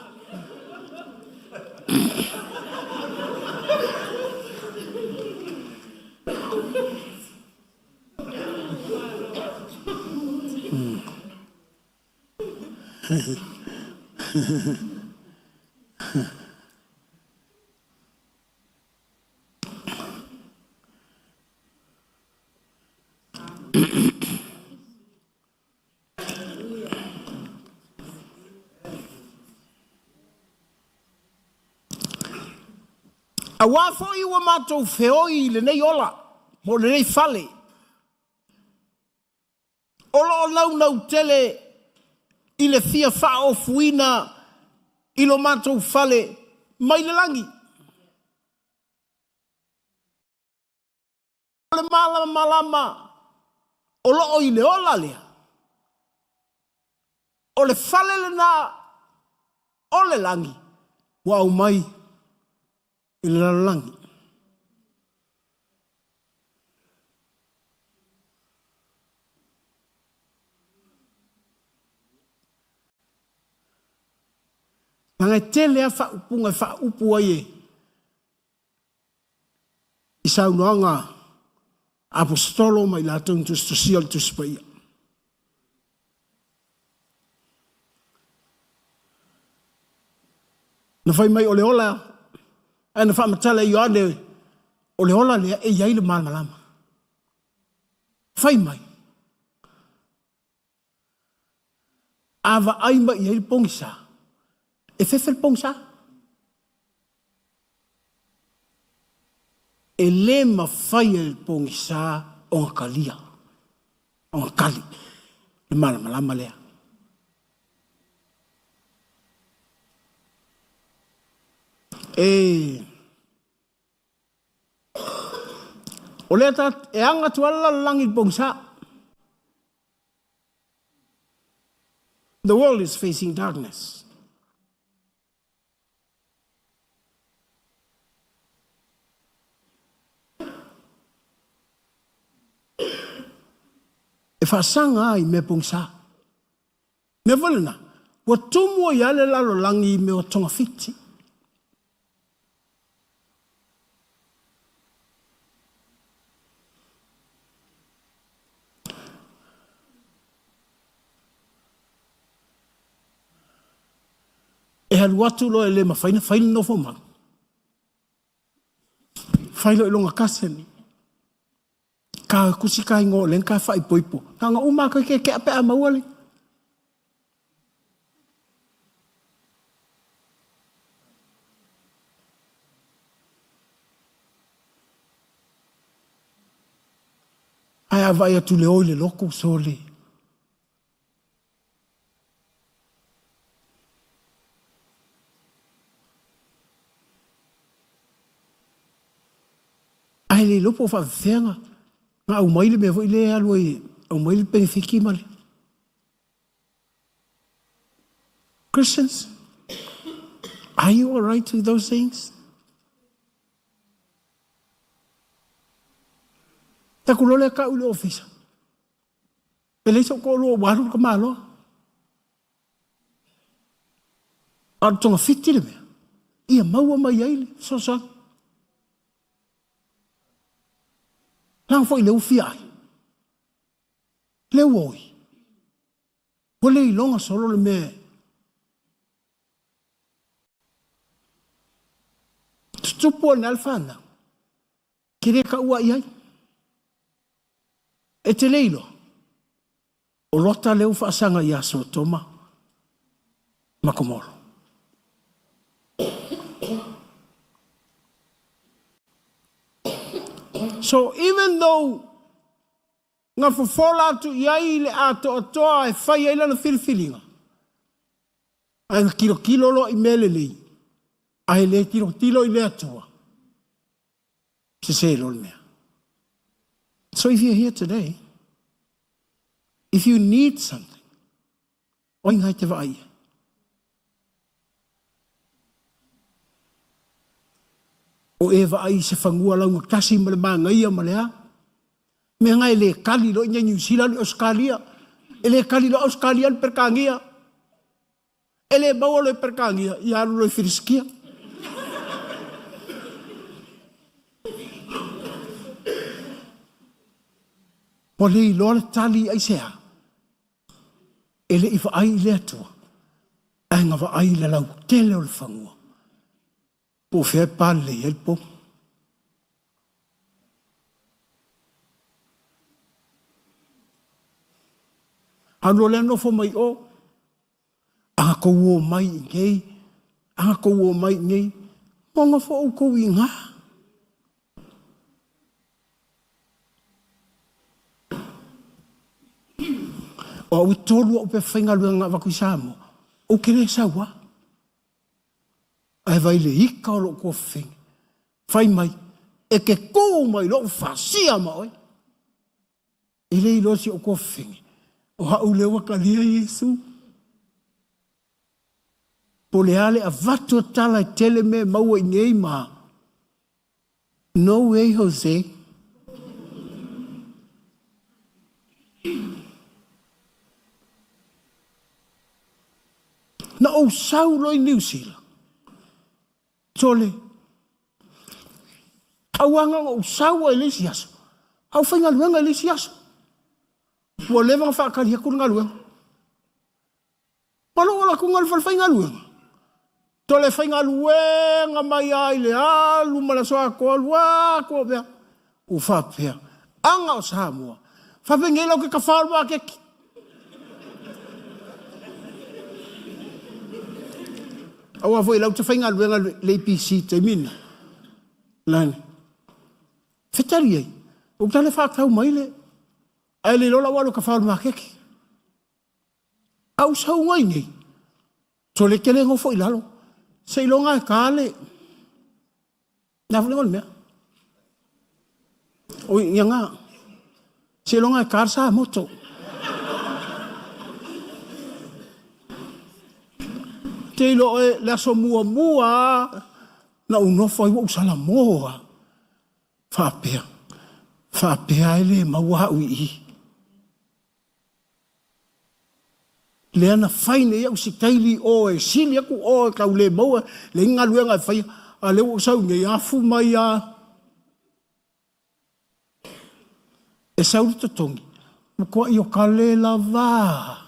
B: A wafo i wa matou feoi le nei ola, mo le nei fale. Olo o nau tele i le fia wha o fuina i lo matou fale mai le langi. O le malama, olo o i le ola lea. O le fale le na o le langi, wa au mai. I le lalangi. Nanga tele a whaupunga whaupu ai e. I saunoanga apostolo mai la tuntus to seal to spaya. Na whai mai ole ola. Ana whamatala i ane o le ola lea e iai le malama. Whai mai. Awa aima i iai le pongisa. E whewhel pongisa. E le ma whai e le pongisa o ngā kalia. O ngā kali. Le malama lea. O lea tat, e anga tuala langi pongsa. The world is facing darkness. E whasanga ai me pongsa. Me valena, wa tumu i ale lalo langi me o tonga fiti. E halu watu lo e le ma whaina no fo mang. Whailo ilonga kaseni. Ka kusi ka ingo len ka whai poipo. Ka nga umaka ke ape a mauale. Ai avai atu le oi le loko sole. Ai le lopo whawhenga. Ngā au maile me voi le alu e au maile benefiki male. Christians, are you all right with those things? Ta kulole ka ule ofisa. Pele so ko lo waru ka malo. Ar tonga fiti le me. Ia maua mai aile, so. Lang foi leu fiai. Leu oi. Pole I longa solo le me. Tupo na alfana. Kire ka ua iai. E te leilo. O lota leu whaasanga I aso toma. Makomoro. So even though ngā whawhola atu iai le ato atoa e whai ai lana whiriwhiringa. Ai ngā kilo lo I mele li. Ai le tilo I le atua. Se lo mea. So if you're here today, if you need something, oi ngai te vai. O e vai se whangua lau ngā kasi ma le māngaia ma lea. Me ngai le kali lo inga New Zealand Australia. E le kali lo Australia perkangia. E le maua lo perkangia. I alu lo whiriskia. Po le iloa le tali ai sea. E le iwa ai le atua. Ai ngā wa ai le lau tele o le whangua. Po whea pāle le helpo. Ano le anofo mai o. Anga kou o mai ngei. Anga kou o mai ngei. Monga fo o kou I ngā. O au tolu o pe whainga lua ngā waku Samo. O kere sawa. Ai vai le ika o lo kua whainga. Whai mai. E ke kou mai lo whasia mai. E le ilo si o kua whainga. O hau le waka lia Yesu. Po le ale a vatu tala I tele me maua I ngei maa. No way, Jose. Na o sau lo I New Zealand. Tole. Au anga o sau I lesi aso. Au whainga luenga I lesi aso. Ua lewa ngā whakari haku ngā luenga. Palo ola ku ngā whainga luenga. Tole whainga luenga mai ai le alu mala soa koa lua koa bea. U whapea. Anga o Samoa. Whapengela o ke ka whalua keki. Awa foi lau te whainga luenga le PC te mina. Lani. Whetari ei. O tale whakau mai le. Ai le lola walo ka whaulu makeki. Au sau ngai nei. So le kele ngo foi lalo. Se ilonga e kale. Na fule ngon mea. O ianga. Se ilonga e kare sa moto. Te ilo e le aso mua. Na unofo I wa usala moa. Whapea. Whapea ele maua ui. Le ana whaine iau si taili o e sili aku o e kau le maua. Le inga luenga e whai. A leo sau ngai afu mai a. E sauri totongi. Mukua I o kale lava.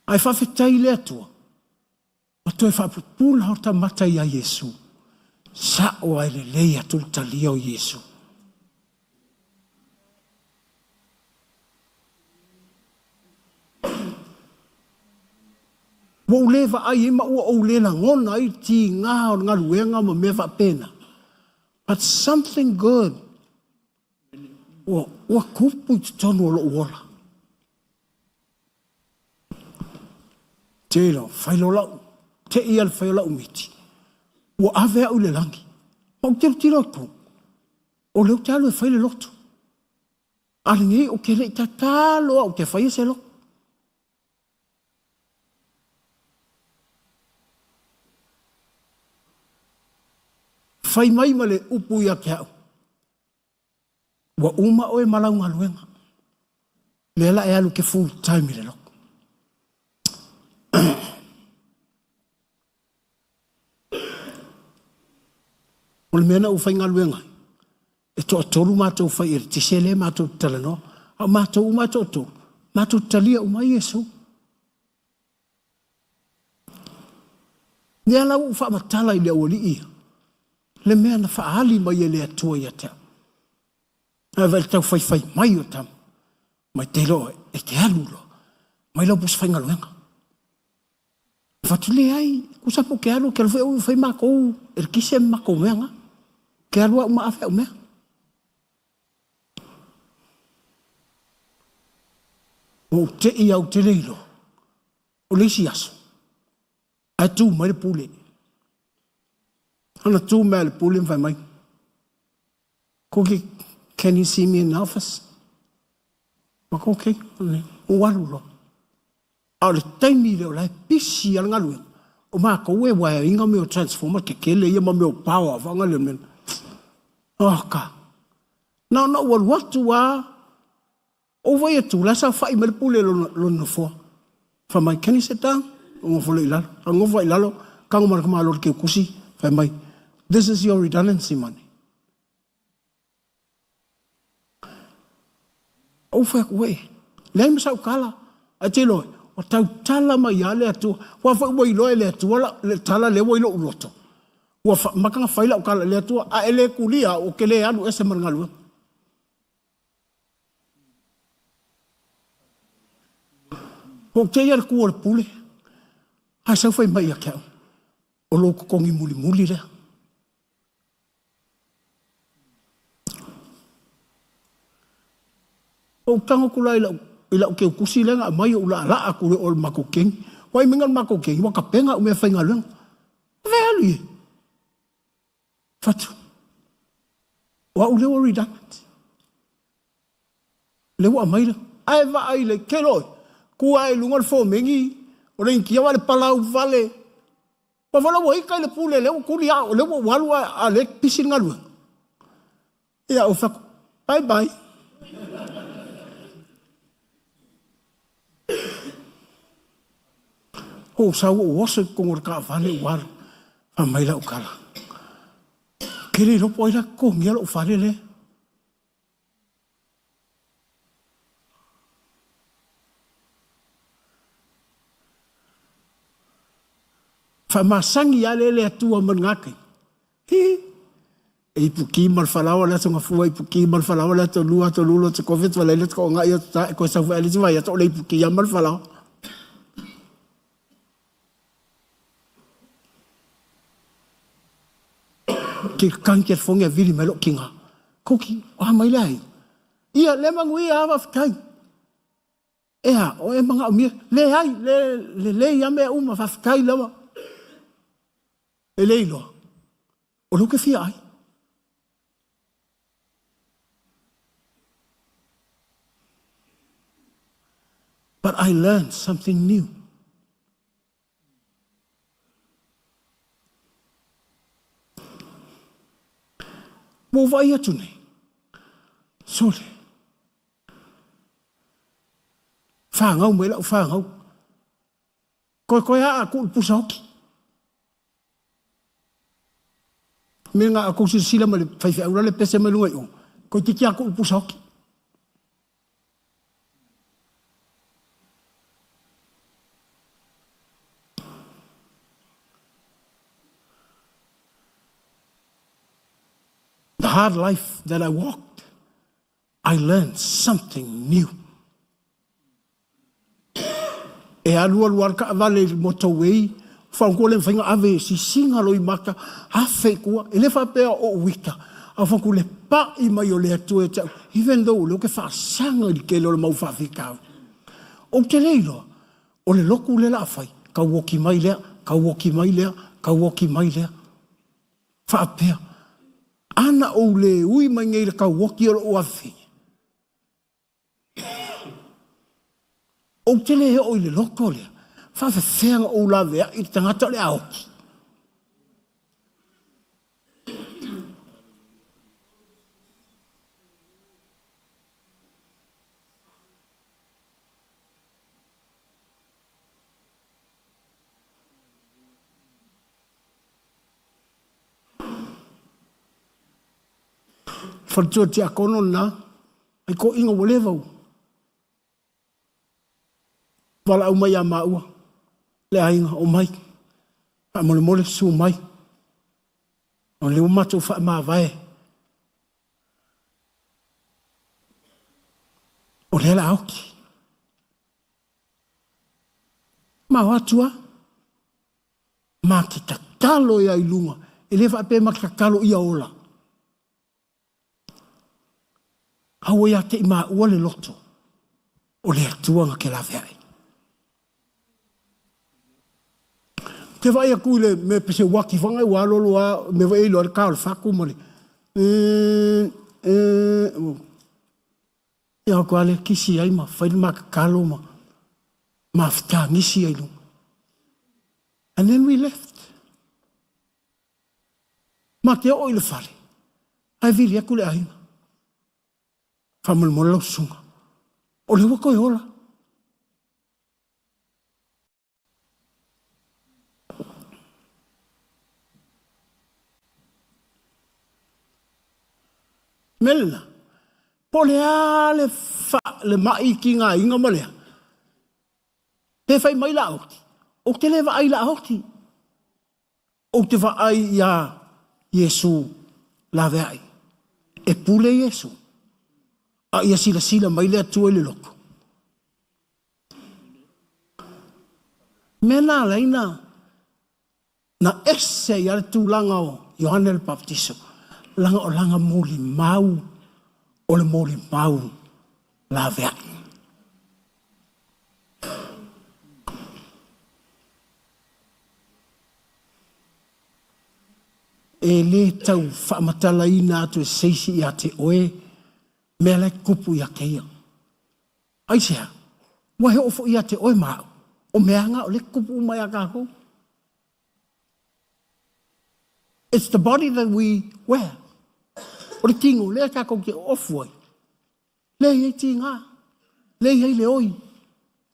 B: Ai whawhetai le atua. Ma toi whapupula hau ta mata I a Yesu. Sa o ai le leia tultalia o Yesu. Wa ulewa ai ima ua o ulela ngona I ti ngā o ngā ruenga ma me whapena. But something good ua kupu te tonu o lo uola. Te lo, whailo lau, te ia le whailo lau miti. Ua ave au le langi. Mau te tiro ku. O leo te alu e whaile loto. Aringi o ke rei ta talo au te whaia se lo. Whai mai ma le upu ia ke au. Ua uma o e malau ngaluenga. Lela e alu ke full time i le loko. O le mena u whai ngaluenga. E toa toru mātou whai ere. Te sele mātou talanoa. Au mātou u mātou toru. Mātou talia u mai Yesu. Nea lau u wha matala i le awali ia. Le mea na whaali mai e le atua i atea. A vele tau whai mai o tam. Mai te loa e te alu loa. Mai lau bus whai ngaluenga. Whatule ai, kusapo ke alu, ke alu whai makou, e kise makou meanga. Ke alu au maafe au mea. O te i au te leilo. O leisi aso. A tu mai le pule. Ana tu mai le pule mwhai mai. Koki, can you see me in the office? Maka okay. O waru lo. Au le taimi leo lai pisi al ngalue. O maka ue wai inga meo transformer ke kele ia ma meo power vanga le men. Ka. Na wal watu wa o vai tu la sa fai me le pule lo no fo. Fa mai can you sit down? O ngofo le ilalo. Ngofo ilalo kango mar kama lo ke kusi. Fa mai. This is your redundancy money. O fa we. Le me sa kala. A te loi. O tau tala mai ale atu. Wa fa wai loi le atu wala le tala le wai lo uloto. Wa makanga faila o kala le atu a ele kulia o ke le anu ese mangalu. O te ia ku o le pule. Ai sa fai mai akau. O lo kongi muli le. O tango kula ila o ke kusi lenga mai o la aku le o makokeng. Wai mingal makokeng wa kapenga o me fai ngalu. Veli. Fatu. Wa ule o redundant. Le wa mai le. Ai va ai le keloi. Ku ai lungal fo mengi. O le inkia wale palau vale. Wa vala wa ika le pule le o kuli a o le o walu a le pisi ngalu. Ia o fako. Bye bye. O sa o wasa kongor ka vale walu. A mai la o kala. Kere lo poira ko ngia lo fale le. Fa masangi ale le atua man ngake. E puki mal falawa la songa fuwa puki mal falawa la to lulo to covid wala le ko nga yo ta ko sa fa le vai to le puki mal falawa. Ki kanker fonga vili melo kinga. Koki o mai lai. Ia le mangui ava fkai. Ea o e manga o mi le ai le ia me uma fa fkai lawa. Eleilo. O lo que fia ai. But I learned something new. Mo vai atu nei. Sole. Whangau me lau whangau. Koe a aku pusa hoki. Me nga ako sila ma le whaiwhi aura le pese me lunga i o. Koe tiki ako pusa hoki. The hard life that I walked, I learned something new. E alua ka vale moto wei, whankole whainga ave si singa loi maka, hawhe kua, e le whapea o wika, a whaku le pa I mai o le atu e tau, even though leo ke whaasanga I ke leo le mau whawhikau. O te leilo, o le loku le la whai, ka woki mai lea, ka woki mai lea, ka woki mai lea. Whaapea. Ana o le ui mai ngai le ka woki o le oafi. O te le o le loko lea, whawhewhenga o la vea I tangata le aoki. Whantua te akono na, ai ko inga wale vau. Wala au mai a maua, le ainga o mai, a mole mole su mai. O le umatu wha maa vai. O le la auki. Ma watua, ma ki takalo ia I lunga, e le wha pe ma ki takalo ia ola. Hawa ia te ima ua le loto, o le atuanga ke la vei. Te vai a kuile me pese waki whangai walolo a me vai ilo ar kao le whaku mali. Ia ko ale kisi ai ma, whaile ma kakalo ma, ma whita ngisi ai lunga. And then we left. Ma te o ile whare, ai viri aku le ainga. Whamulmola sunga. O le wako e ola. Melena, po le ale le mai ki ngā inga malea. Te whai mai la auti. O te lewa ai la auti. O te wa ai ia Yesu la veai. E pule Yesu. A ia sila sila mai lea tua le loko. Mena leina na ese ia le tūlanga o Iohane le Baptiso. Langa o langa mōli mau. O le mōli mau la veai. E le tau whaamatala ina atu e seisi ia te oe. Mea le kupu ia keia. Aisea, wahe ofo ia te oe mau. O meanga o le kupu mai a kako. It's the body that we wear. O le tingo, le kako ke ofuai. Le iei tinga. Le iei le oi.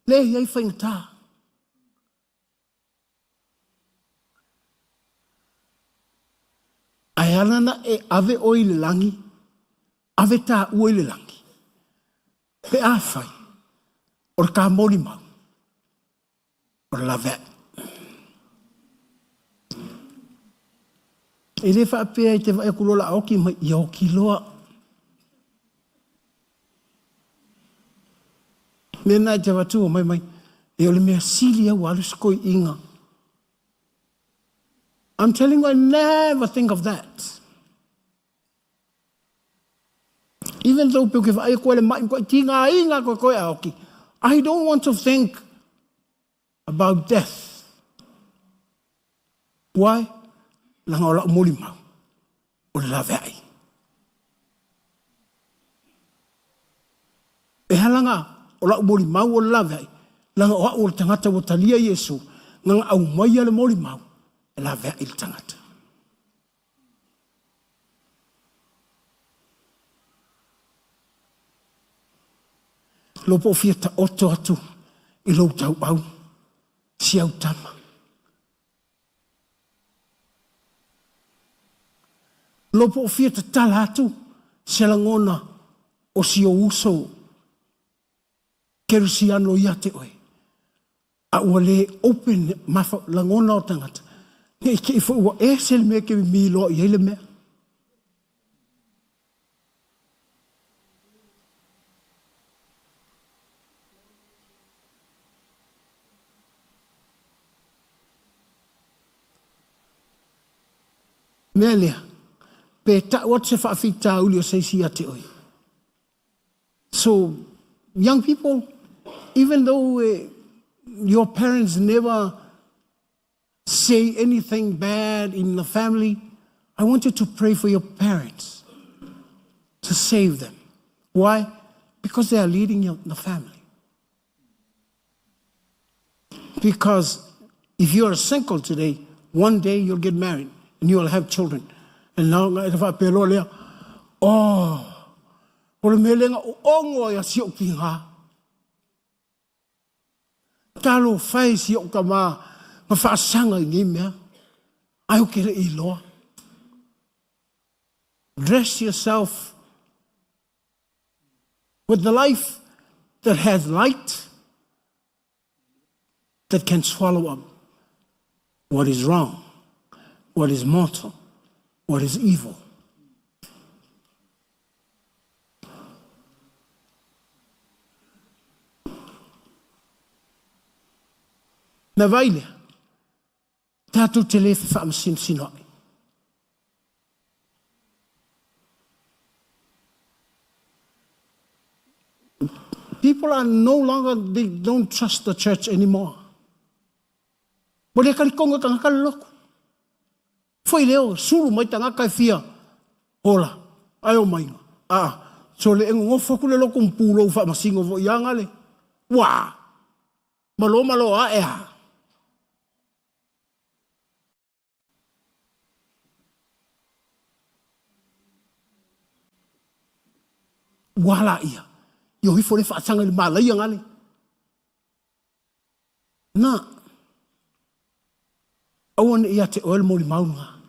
B: Le iei whaingata. Ai anana e ave oi le langi. Ave tā ue le langi. Pe a whai. O le ka mori mau. O le la vea. E le whaapea I te vai kulola aoki mai I aoki loa. Mena I te watua mai mai. E o le mea sili au aluskoi inga. I'm telling you, I never think of that. Even though pe ke vai ko le mai ko tinga inga ko ko aoki. I don't want to think about death. Why? Langa ola moli mau. O la vei. E halanga ola moli mau o la vei. Langa o tangata o talia Yesu. Langa au mai le moli mau. E la vei il tangata. Lopo fia ta oto atu. I lo tau au. Si au tama. Lopo fia ta tala atu. Se langona o si o uso. Kerusiano ia te oe. A ua le open mafa langona o tangata. Nei ke ifo ua e sel me ke mi lo i hele mea. Mea lea, pe ta o te whaafita uli o seisi a te oi. So, young people, even though your parents never say anything bad in the family, I want you to pray for your parents to save them. Why? Because they are leading the family. Because if you are single today, one day you'll get married and you'll have children. And now, o le melenga o ongo ya si o ki ha. Talo fai si o ka ma whaasanga i mea. Ai o kere i loa. Dress yourself with the life that has light, that can swallow up what is wrong, what is mortal, what is evil. Na vaile, tātou te le whaamasinsino ai. People are no longer, they don't trust the church anymore. Bole karikonga ka ngaka loko. Foi leo, suru mai ta ngaka fia. Hola, ai o mainga. So le engo ngofoku le loko mpulo whaamasingo vo ianga le. Wā, malo a ea. Wala ia. Yo hi fore whaasanga le mala ia ngale. Nā. Awane ia te oel mori maunga.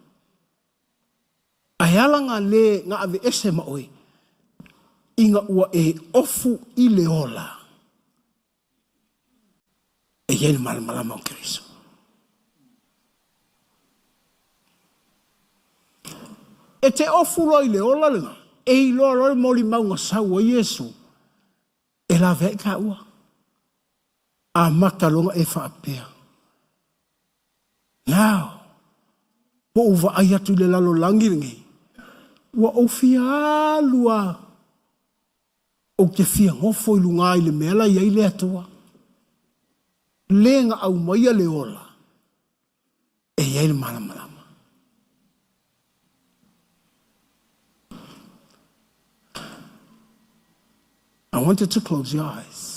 B: Ayalanga le ngā ave ese maoe. Inga ua e ofu i le ola. E yene malamalama o Keriso. E te ofu roi le ola lenga. E i loa lore mori maunga sau o Yesu. E la vei ka ua. A makalonga e whaapea. Now, po uwa ai atu le lalo langiringi. Ua o fia lua. O ke fia ngofo i lunga i le mela i le atua. Lenga au maia le ola. E iei le malamalama. I want you to close your eyes.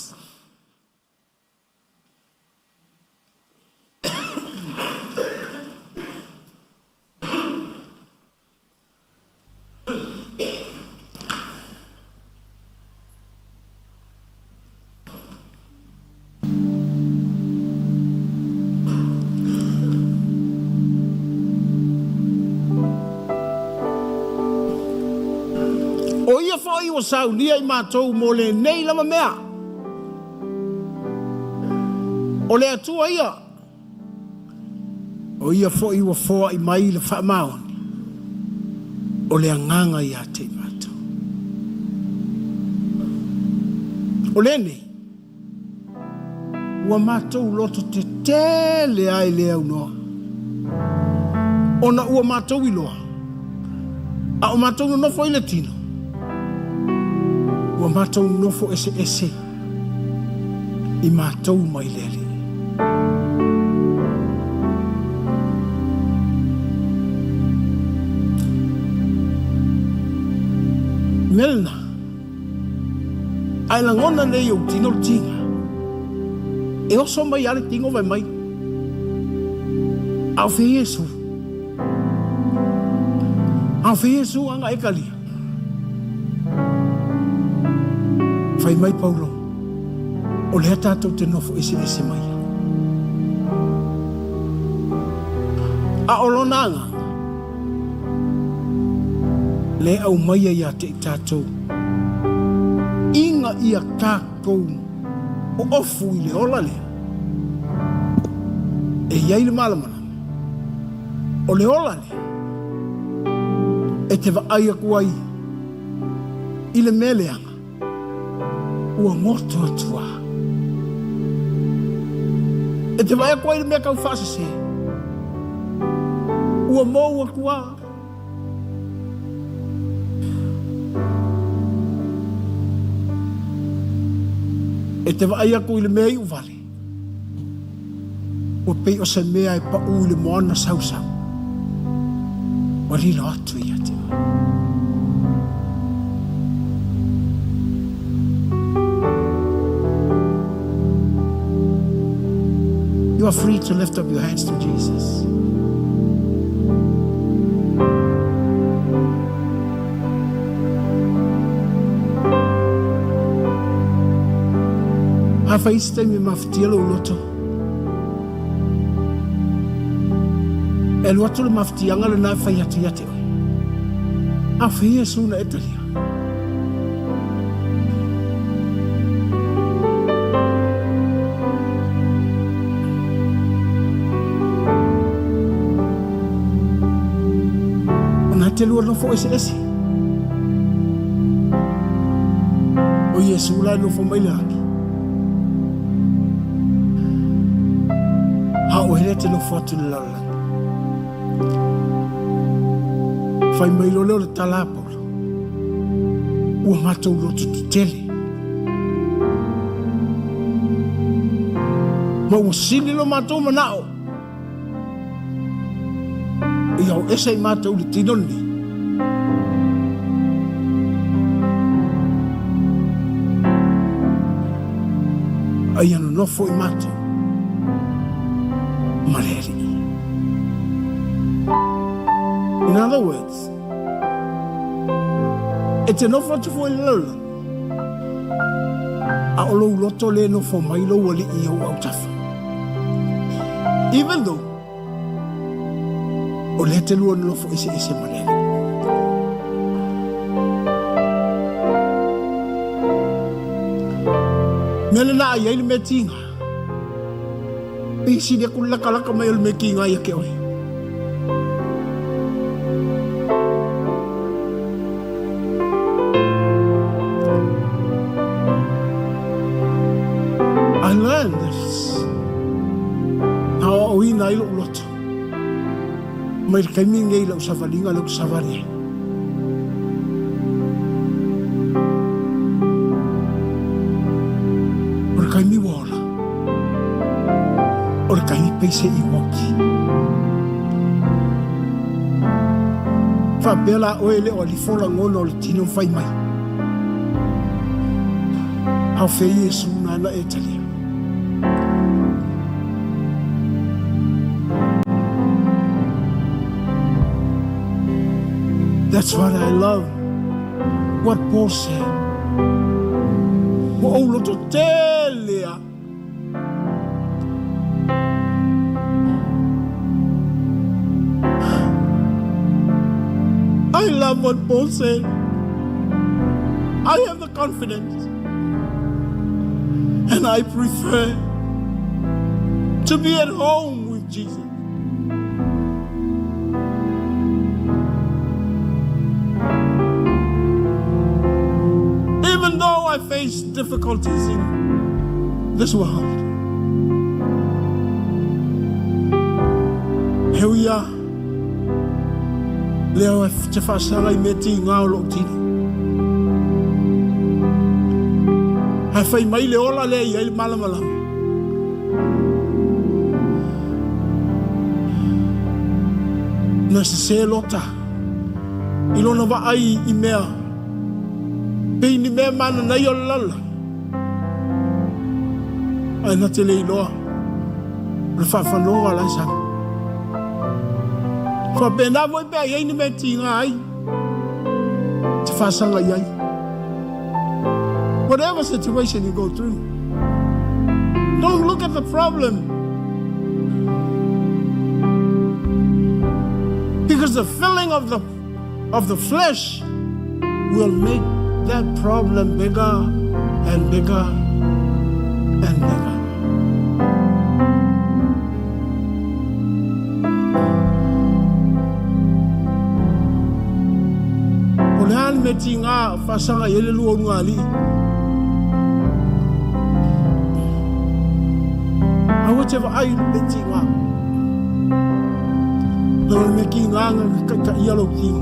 B: O ia fai o sau nia i mātou mo le nei lama mea. O le atua ia. O ia fai o foa i mai le whaamaoni. O le anganga i ate i mātou. O le nei. Ua mātou loto te tele ai le au noa. Ona ua mātou i loa. A o mātou no nofo i le tino. Ua mātou nofo ese i mātou mai lele. Melna, ai langona nei o tino tinga. E oso mai ale tingo vai mai. Au fe Yesu. Au fe Yesu anga e kalia. Fai mai Paulo, o lea tātou te nofo ese mai. A olonanga, le au maia ia te tātou. Inga ia kākou, o ofu i le ola lea. E iai le malamana, o le ola lea. E te vaai akuai, i le meleanga. Ua ngoto atua. E te vai a koe le mea kau whaasase. Ua mou a kua. E te vai aku i le mea i uvale. O pei o se mea e pa u le moana sau. O li lo atu ia te vai. You are free to lift up your hands to Jesus. Hafa isi taimi maftia lo loto. E loto le maftia ngale na fa yate. Afa Yesu na etalia. Te lua no fo ese. O Yesu la no fo mai laki. Ha o hele te no fo atu le lala. Fai mai lo leo le talapolo. Ua matou lo tutele. Ma ua sili lo matou manao. Ia o esa I matou le tinoni. Ai anu nofo I matou. Maleri. In other words, it's enough for you to a olo loto le no fo mai lo wali I o autafa. Even though o le te lua no fo ese maleri. Mele na ai ele metinga. Pisi dia kula kala mai ele mekinga ia ke oi. I learned this. How we na ilo lot. Mai kai minga ilo savalinga lo savaria. Kai mi wala. Or kai mi pese I woki. Fa bela oele o li fola ngono o li tino fai mai. Hau fe Yesu na etalia. That's what I love. What Paul said. O loto telea. I love what Paul said. I have the confidence. And I prefer to be at home with Jesus. Even though I face difficulties in this world. Here we are. Leo te whasara I meti ngā o loo tini. Hai whai mai le ola le I malamala. Na se lota. I lona wa ai I mea. Pei ni mea mana na I o lala. Ai na te le iloa. Le whawhanonga lai sana. Fa pena voi pe ai ni me tinga ai. Te whasanga I ai. Whatever situation you go through, don't look at the problem. Because the filling of the flesh will make that problem bigger and bigger and bigger. Olean metinga fasanga yele luo ngali. Whatever I metinga. No mekinga ka yellow king.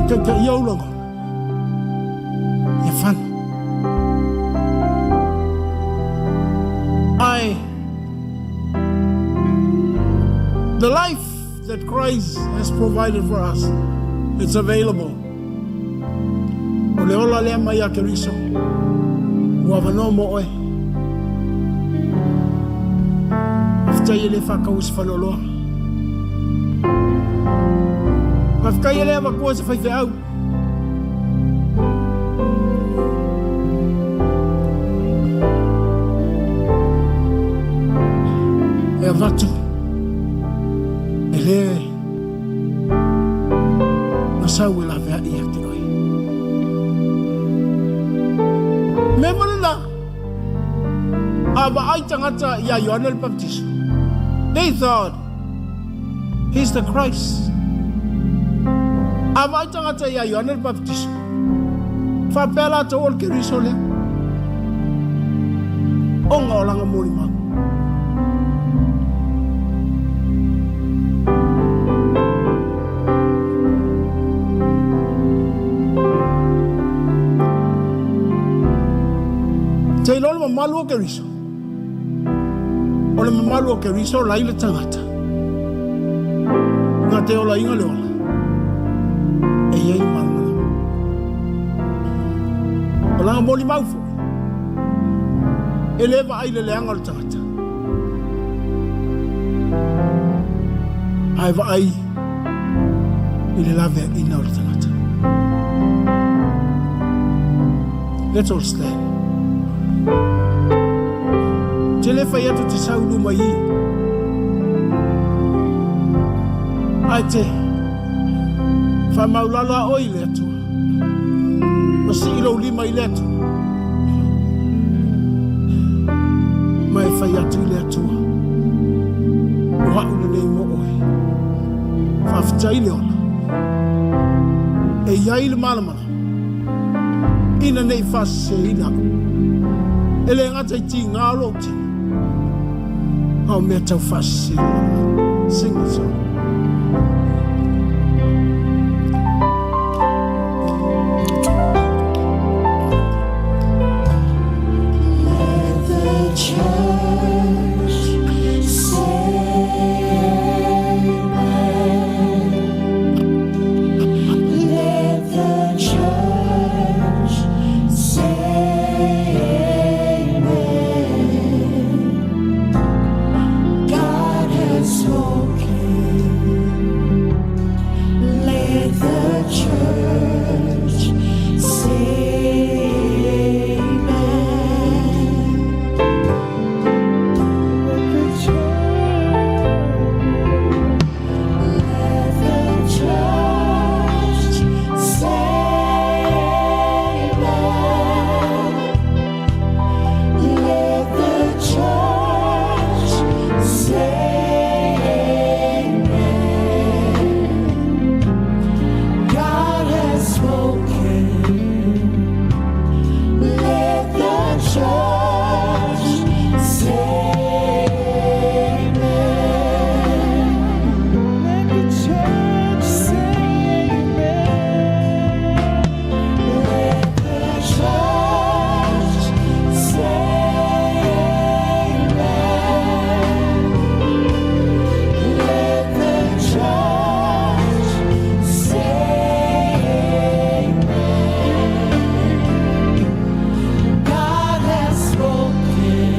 B: Ka yellow. Ya fan. The life that Christ has provided for us, it's available. O le ola lea mai a Keriso, ua wanoa mo oe. Aftai le whakausi whaloloa. Afkai le wakua se whaife au. E watu. Ele na sau e la vea ia te oi. Me mana aba ai tangata ia Ioana le Baptista. They thought he's the Christ. Aba ai tangata ia Ioana le Baptista. Fa pela to ol Keriso le. Onga o langa mori mau. Te lolo mamalu o Keriso. O le mamalu o Keriso lai le tangata. Ngā te ola inga le ola. E iei malamala. O langa moli maufu. E lewa ai le leanga o le tangata. Ai wa ai i le lawe ina o le tangata. Let's all stand. Te le whai atu te saulu mai i. Ai te wha maulala oi le atua. O si ilo lima i le atua. Mai whai atu i le atua. O hauna nei mo oi. Whawhitai le ona. E iai le malamana. Ina nei whase ina. Ele ngata i ti ngā lo ti. Au mea tau whasi. Sing a song.
A: Let the church say amen. Let the church say amen. God has spoken. Let the church say amen. Let the church say amen. Let the church say amen. God has spoken. Let the church say amen. Let the church say amen. Let the church say amen. Let the church say amen. God has spoken.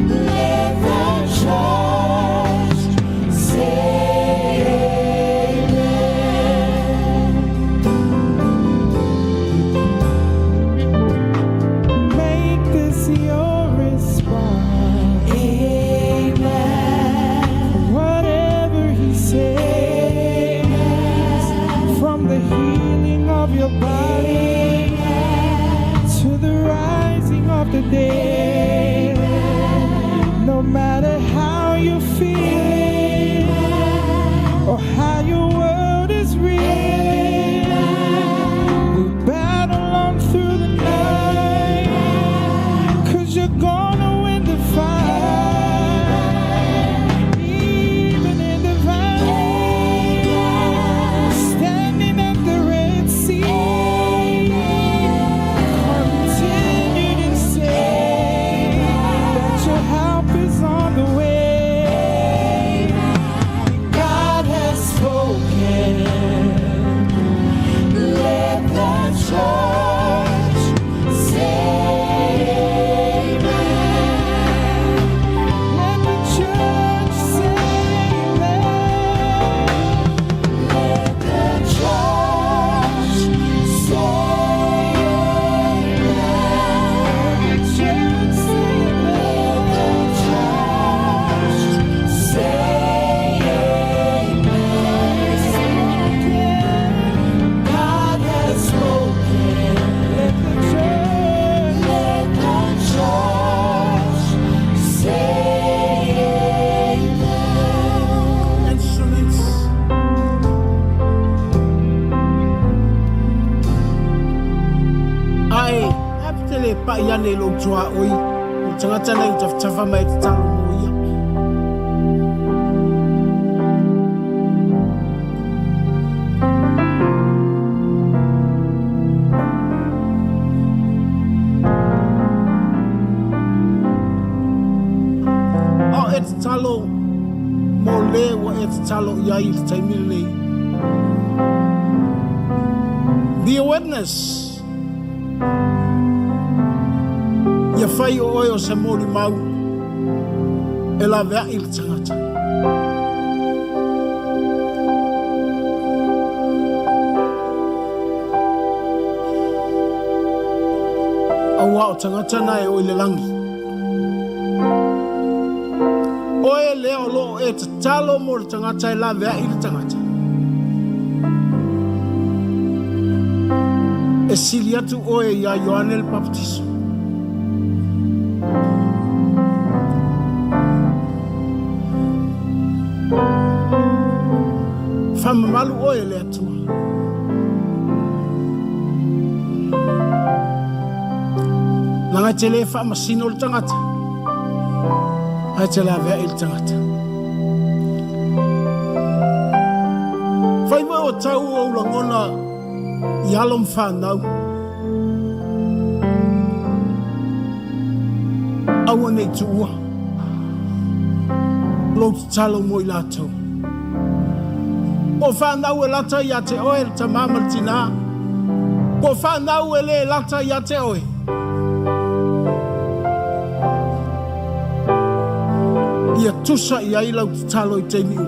A: Let the church say amen. Make this your response. Amen. Whatever he says, from the healing of your body to the rising of the dead, no matter how you feel or how your world is real, we battle on through the night, 'cause you're gonna win the fight. Even in the valley, standing at the Red Sea, continue to say that your help is on the way.
B: ane lo tua oi. Tangata nei tafa mai te talo mo ia. O e te talo mo le wa e te talo ia i te taimile nei. Be a witness. Ia whai o oi o se mori mau e la vea i le tangata. Aua o tangata na e oi le langi. Oe leo lo e te talo mo le tangata e la vea i le tangata. E sili atu oe ia Ioane le Baptiso. Whamamalu oe le atua. Nanga te le whamasino le tangata. Hai te la vea i le tangata. Whai mai o tau o ulangona i alom whanau. Aua nei tu ua. Lou te talo mo i lātou. O whanau e lata i a te oe ta mamartina. O whanau e le lata i a te oe. Ia tusa i ai lau te talo i te miu.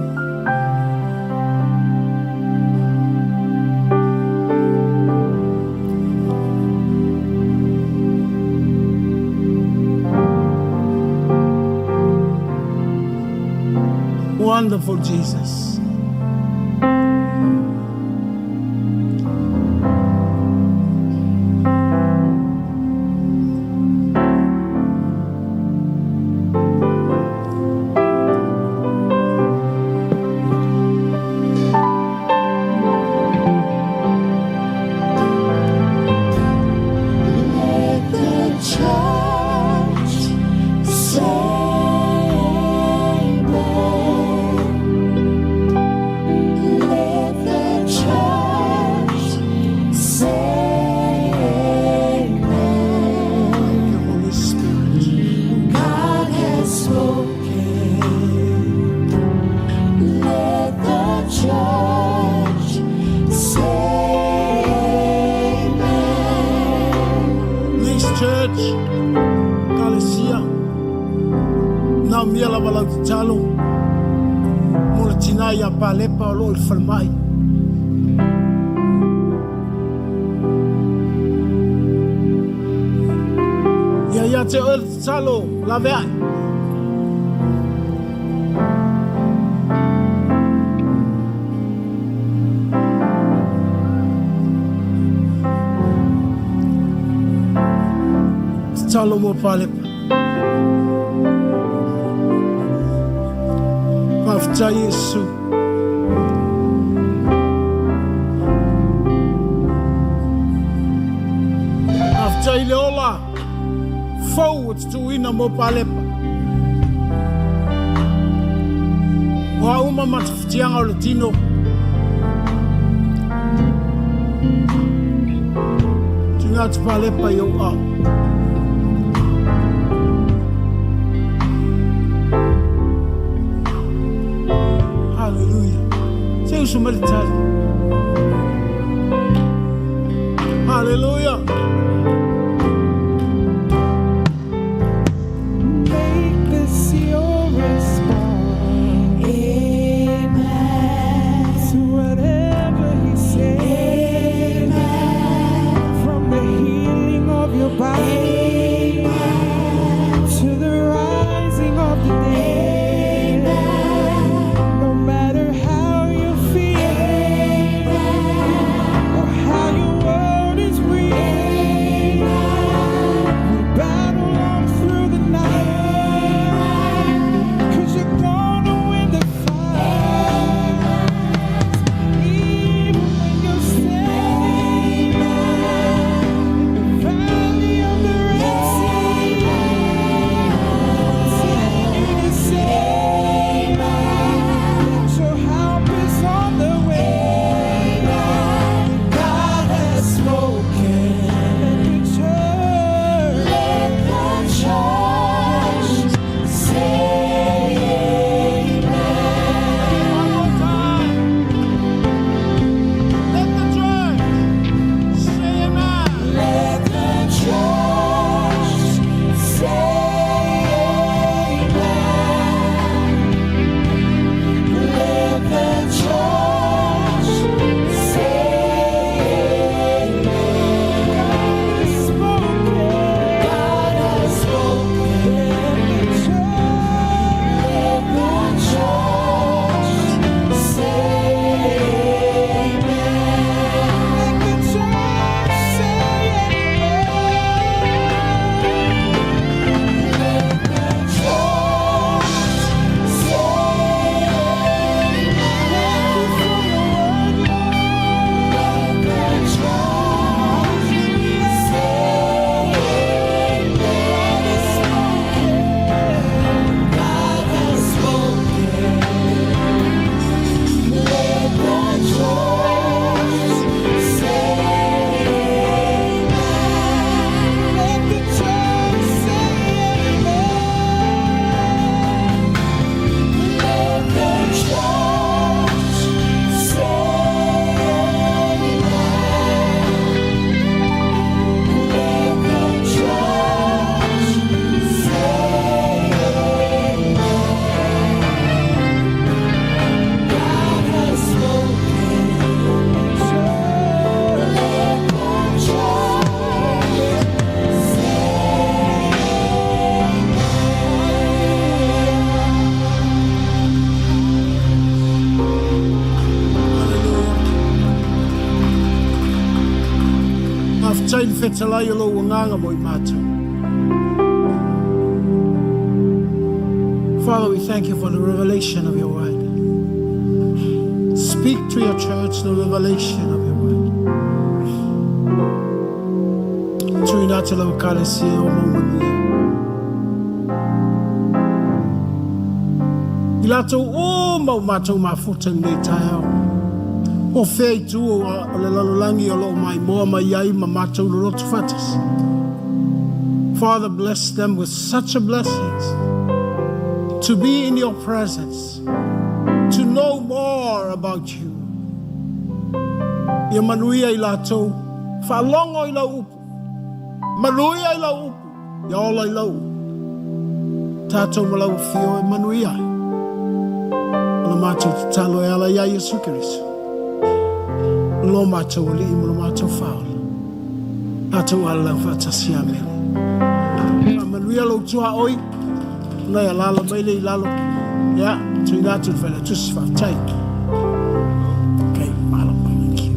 B: Wonderful Jesus. Lepa o lo il 𝚘𝚙𝚢𝚅. Ia te o te talo la vea. Te talo mo palepa. Pafta Yesu. Jai le ola forward to ina mo palepa. Wa uma matafutianga o le tino. Tunga te palepa i o a. Hallelujah. Se usu maritari. Hallelujah.
A: No matter how you feel,
B: whetalai alo nganga mo I mātou. Father, we thank you for the revelation of your word. Speak to your church the revelation of your word. Tui nata lau kalesia o maumanu. I lato o mau mātou mafuta nei tae o fei tu o le lalolangi o lo mai moa mai ai ma mātou lo rotu fatas. Father, bless them with such a blessings to be in your presence, to know more about you. Ia manuia I lato, whalongo I lau upu, manuia I lau upu, ia ola I lau. Tātou malau whio e manuia. Lo mātou talo e ala ia Iesu Kirisu. Lo mātou li I lo mātou whaola. Tātou ala lau whātasi amene. Manuia lo tua oi. Nei a lalo mai le I lalo. Ia, tui nātou whaila tusi whātai. Okay, malo. Thank you.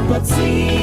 A: 𝚟𝚒𝚍𝚎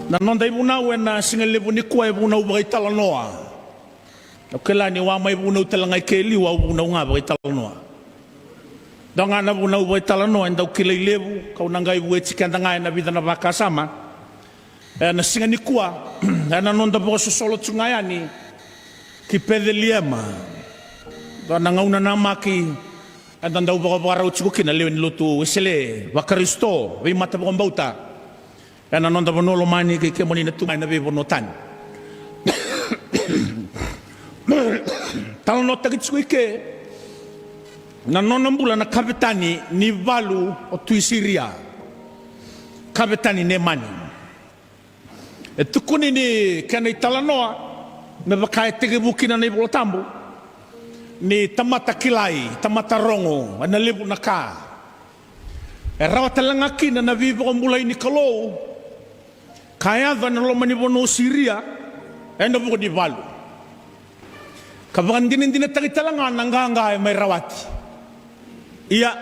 C: Na nonda i bunau na singalevu ni kua i bunau bagai talanoa. Na kelani wa mai bunau talangai ke liwa u bunau ngā bagai talanoa. Danga na bunau bagai talanoa ndau kilei levu kau nangai ue tikanda ngai na vida na vaka sama. Na singa ni kua na nonda bagai sosolo tungai ani ki pede liema. Na ngauna na maki anda ndau bagai barau tikuki na leo ni lotu esele wakaristo vei mata bagai mbauta. Na nonda bonolo mani ke moni na tungai na vevo no tan. Talo no takitsui ke na nona mbula na kapitani ni valu o tuisiria. Kapitani ne mani. E tukuni ni kena italanoa me bakai tege bukina na ibolo tambu. Ni tamata kilai, tamata rongo, ana lebu na ka. E rawa talangaki na vivo o mulai ni kalou. Kaya na lo mani bono siria, e na buko di valu. Kabangan din na tagitalangan nanganga may rawati. Iya,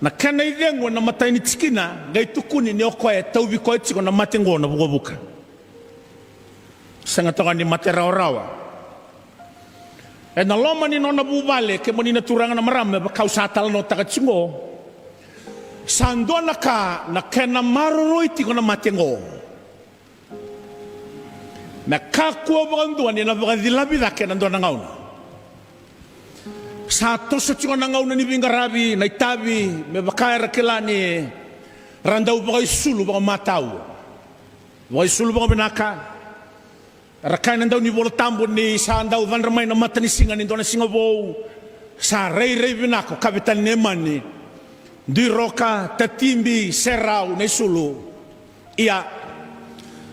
C: na kanay dengo na matay ni tsikina, gay tukuni ni okoy, taubi ko tsiko na matingo na buka. Sangatangan ni materaw-rawa. E na lo mani no nabubale, ke mani naturangan na marami, bakaw sa tal no takatsingo, sando na ka na kena maruroi tiko na matingo. Na kakua bagandua ni na bagadilabi da kena ndo na ngauna. Sa toso tiko na ngauna ni bingarabi, na itabi, me bakaya rakilani, randau bagay sulu baga matau. Bagay sulu baga binaka. Rakay nandau ni bolo tambo ni sa andau vanramay na mata ni singa ni ndo na singabo. Sa rei binako, kapitan neman ni. Di roka, tatimbi, serau, na sulu. Ia,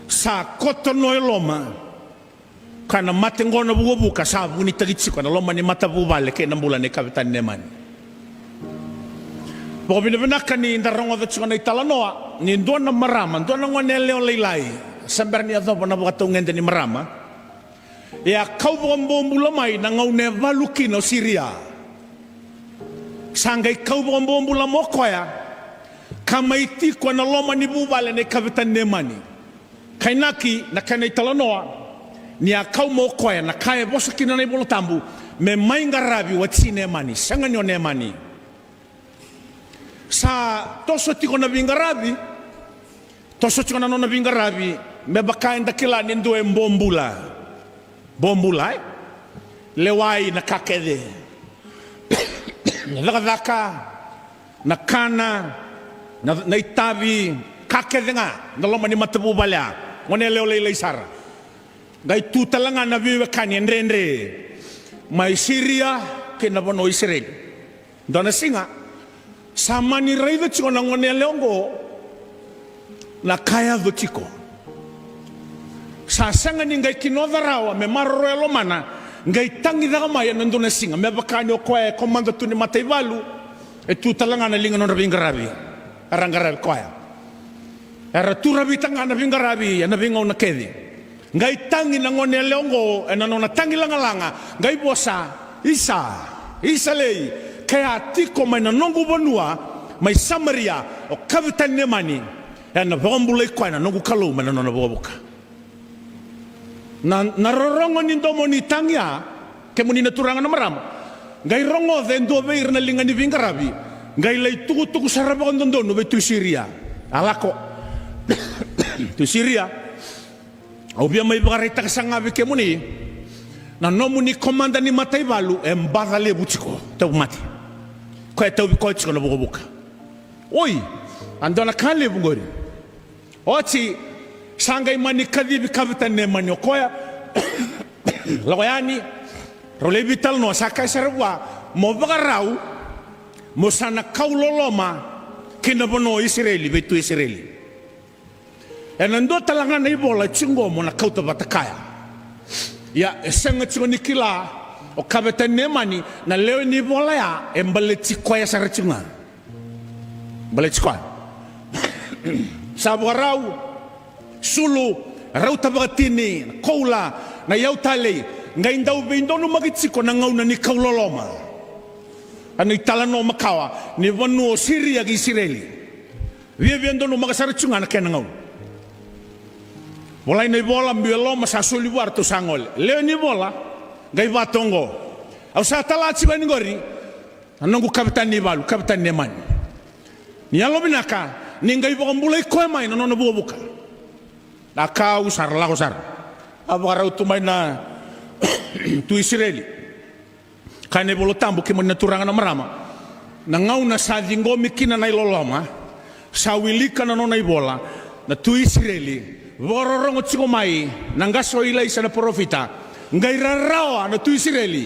C: sa kotono e loma kana matengo na bubuka sa buni tagitsiko na loma ni matabubale ke nambula ni kapitan neman bo binabina kani ndarongo da tsona italanoa ni ndona marama ndona ngone leo leilai sambar ni adobo na bukato ngende ni marama ya kau bombula mai na ngaune valukino siria sangai kau bombula mokoya kamaiti ko na loma ni bubale ni kapitan nemani kainaki na kanay talanoa ni akau mo koya na kaya bosa kina na ibolo tambu me mainga rabi watsi nemani sanga nyo nemani sa toso tiko na binga rabi toso tiko na nona binga rabi me bakain dakila ni ndo bombula lewai na kakede nakadaka na kana na itabi kakede nga naloma ni matabu balya ngone leo lei sara gai tu talanga na vive kani ndrendre mai Syria ke na bono Israel dona singa samani raive chiko na ngone leongo na kaya do chiko sa sanga ni gai kinodarawa me marro elo mana gai tangi daga mai na dona singa me bakani o koe komando tu ni matai valu e tu talanga na linga no rabingarabi arangarabi koe era tura bitanga na bingarabi na bingo na kedi ngai tangi na ngone leongo na nona tangi langa ngai bosa isa lei kaya tiko mai na nongu bonua mai Samaria o kapitan nemani na bombulai kwa na nongu kalu mai na nona bobuka na rorongo ni ndomo ni tangia ke muni na turanga na marama ngai rongo de ndo beir na linga ni bingarabi ngai lei tuku saraba ndondo no betu Syria alako tu Syria au bia mai bagarita kasangabi ke muni na nomu ni komanda ni matai balu embada le butiko tau mati ko tau ko tsiko na buka oi andona kale bungori oti sangai mani kadibi kapitan ne mani koya loyani role vital no sakai serwa mo bagarau mo sana kauloloma kinabono Israeli betu Israeli endo talanga na ibola tsingo mo na kauta batakaya ya esenga tsingo nikila o kapitan nemani na leo ni bola ya embaletti koya saratsinga baletti kwa sabarau sulu rauta bagatini koula na yautale ngai ndau bindonu magitsiko na ngauna ni kauloloma ano italano makawa ni vanu Syria gi Israeli via viendo no magasarachunga na kenangau Bola ni bola mbelo masasuli war tu sangol. Leo ni bola gai vatongo. Au sa tala chiba ni gori. Anongu kapitan ni balu, kapitan ni man. Ni alo binaka ni gai bokam bulai koe mai nono buka. Naka usar la usar. Abara utumai na tu Israeli. Kane bolo tambu ke mon naturangan marama. Na ngau na sa dingo mikina na iloloma. Sa wilika na nona ibola na tu Israeli. Vororong tsiko mai nanga soila isa na profita ngai rarawa na tu Israeli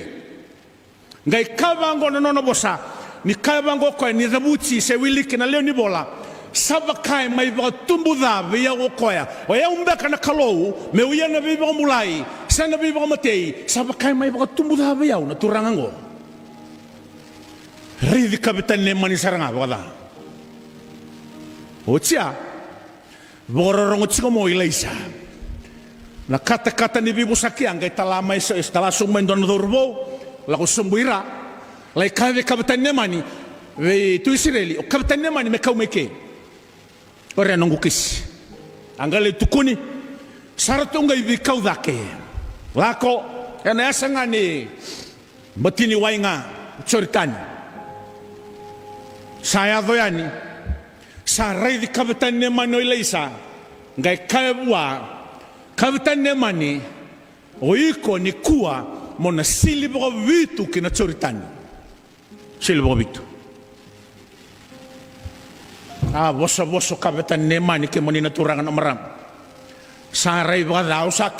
C: ngai kabango na nono bosa ni kabango ko ni zabuti se wiliki na leo ni bola sabakai mai ba tumbuda via okoya o ya umbeka na kalou me uya na biba mulai sana biba matei sabakai mai ba tumbuda via na turangango ridi kapitan ne mani saranga wala otia Vororong tsiko mo ilaisa. Na kata-kata ni bibu sakiang kay talama isa talasong may doon dorbo la ko sumbuira la kabe kapitan nemani we tu Israeli o kapitan nemani me kaumeke ore nongukis angale tukuni saratunga ibi kaudake lako ena asangani batini wainga choritani saya doyani sa rai di kapitan nemani o ilaisa ngai kaebua kapitan nemani o iko ni kua mona silibo vitu kina choritani silibo vitu boso kapitan nemani ke moni naturangan amaram sa rai bada usa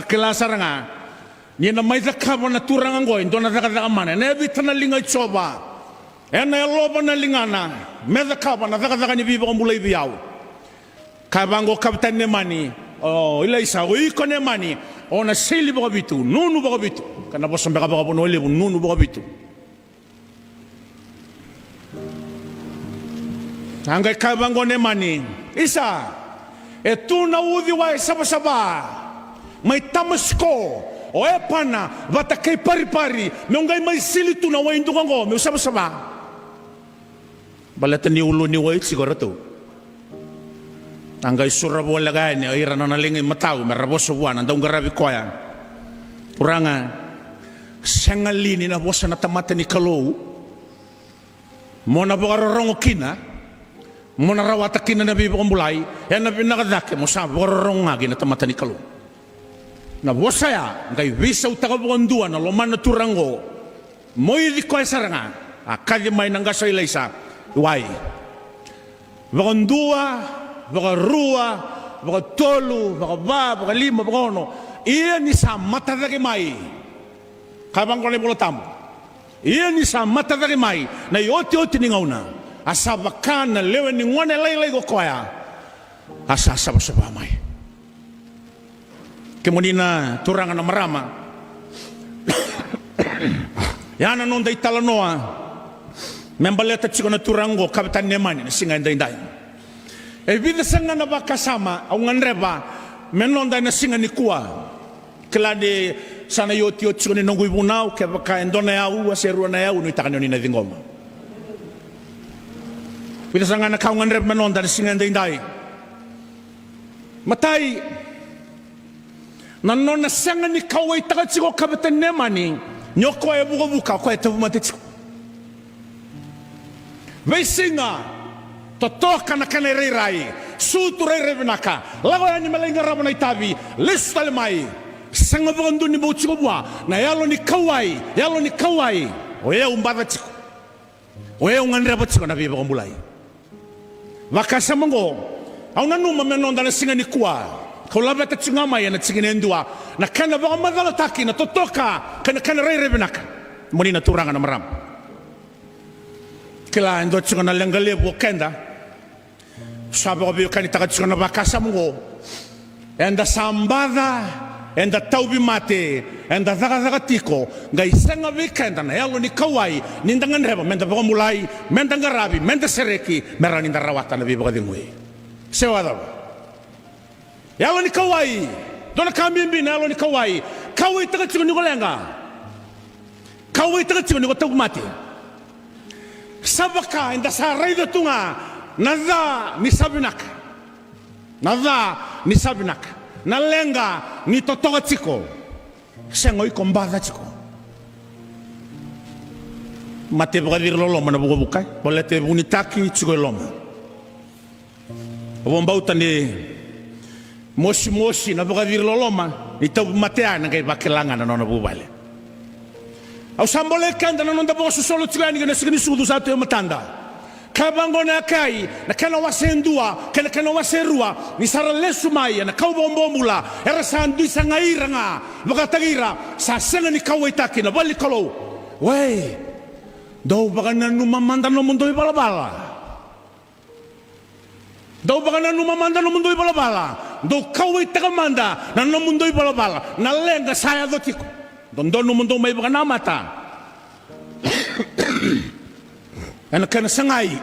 C: kelasaranga ni na mai zakama naturangan go indona zakada amana ne bitana linga choba ena loba na lingana meza kaba na zaka ni biba mbulai biao kabango kapitan nemani o ilaisa o iko nemani ona sili bobitu nunu bobitu kana bosombe ka bono lebu nunu bobitu anga kabango nemani isa etuna udhi wa saba mai tamasko o epana vata kai pari mengai mai sili tuna wa indungo me saba balata ni ulo ni wait siguro to angay surabo lagay ni ira na nalingi matao meraboso buwan andong garabi koya puranga sangalini na bosa na tamata ni kalou mona bogarorong kina mona rawata kina na bibo mbulai yan na binakadake mo sa bogarorong agi na tamata ni kalou na bosa ya ngay visa utagabondua na loman na turango moy di koya saranga akali may nanggaso ilaisa Wai, baga dua, baga rua, baga tolu, baga ba, baga lima, baga ono. Ia ni sa mata dari mai. Kabang ko ni bolotam. Ia ni sa mata dari mai. Na yoti ni ngauna. Asa bakana lewe ni ngone lai go koya. Asa saba mai. Kemonina turangan na marama. Yana nonda italanoa. Membaleta chiko na turango kapitan nemani na singa indai. E vida sanga na bakasama au nganreba menonda na singa ni kua. Klade sana yoti chiko ni nongu ibunau ke baka endona au aseru na au ni takano ni na dingoma. Vida sanga na kau nganreba menonda na singa indai. Matai nanona sanga ni kau ai taka chiko kapitan nemani nyoko e buka ko e tabu mate chiko. Veisinga totoka na kana rai sutu rai binaka lago yani malenga rabo na itabi listale mai sanga bondu ni bochi ko bua na yalo ni kawai o ye umbada chiko o ye ungandre bo chiko na biba kombulai vakasa mongo au na numa menonda na singa ni kwa ko labata chinga mai na chingine ndua na kana ba madala taki na totoka kana rai binaka moni na turanga na maram kila ndo chiko na lengale bo kenda sabe obio kanita chiko na bakasa mongo enda sambada enda taubi mate enda zaga tiko ngai sanga weekend na yalo ni kawai nindangan reba menda ba mulai menda ngarabi menda sereki merani ndarawata na biba dingwe sewada yalo ni kawai dona kamimbi na yalo ni kawai taga chiko ni golenga taga chiko ni taubi mate sabaka enda sarai da tunga naza ni sabinaka na dha ni sabinaka, na lenga ni totoga tiko, sengo iko mbadha tiko. Mate bagadir loloma na buka bukai, bolete bunitaki tiko loma. Bombauta ni moshi na bagadir loloma, ito matea na kay bakilanga na nona bubale. Au sambole kanda na nonda bosu solo tiko ni na signi sudu sa to matanda. Kabangona kai na kana wasendua kana waserua ni sara lesumai na kau bombomula era sandu sangairanga bakatagira sa senga ni kawaitaki na bali kalo we do bagana numa manda no mundo ibalabala do bagana numa manda no mundo ibalabala do kawaitaka manda na no mundo ibalabala na lenga saya do tiko do no mundo mai bagana mata. Ana kana sangai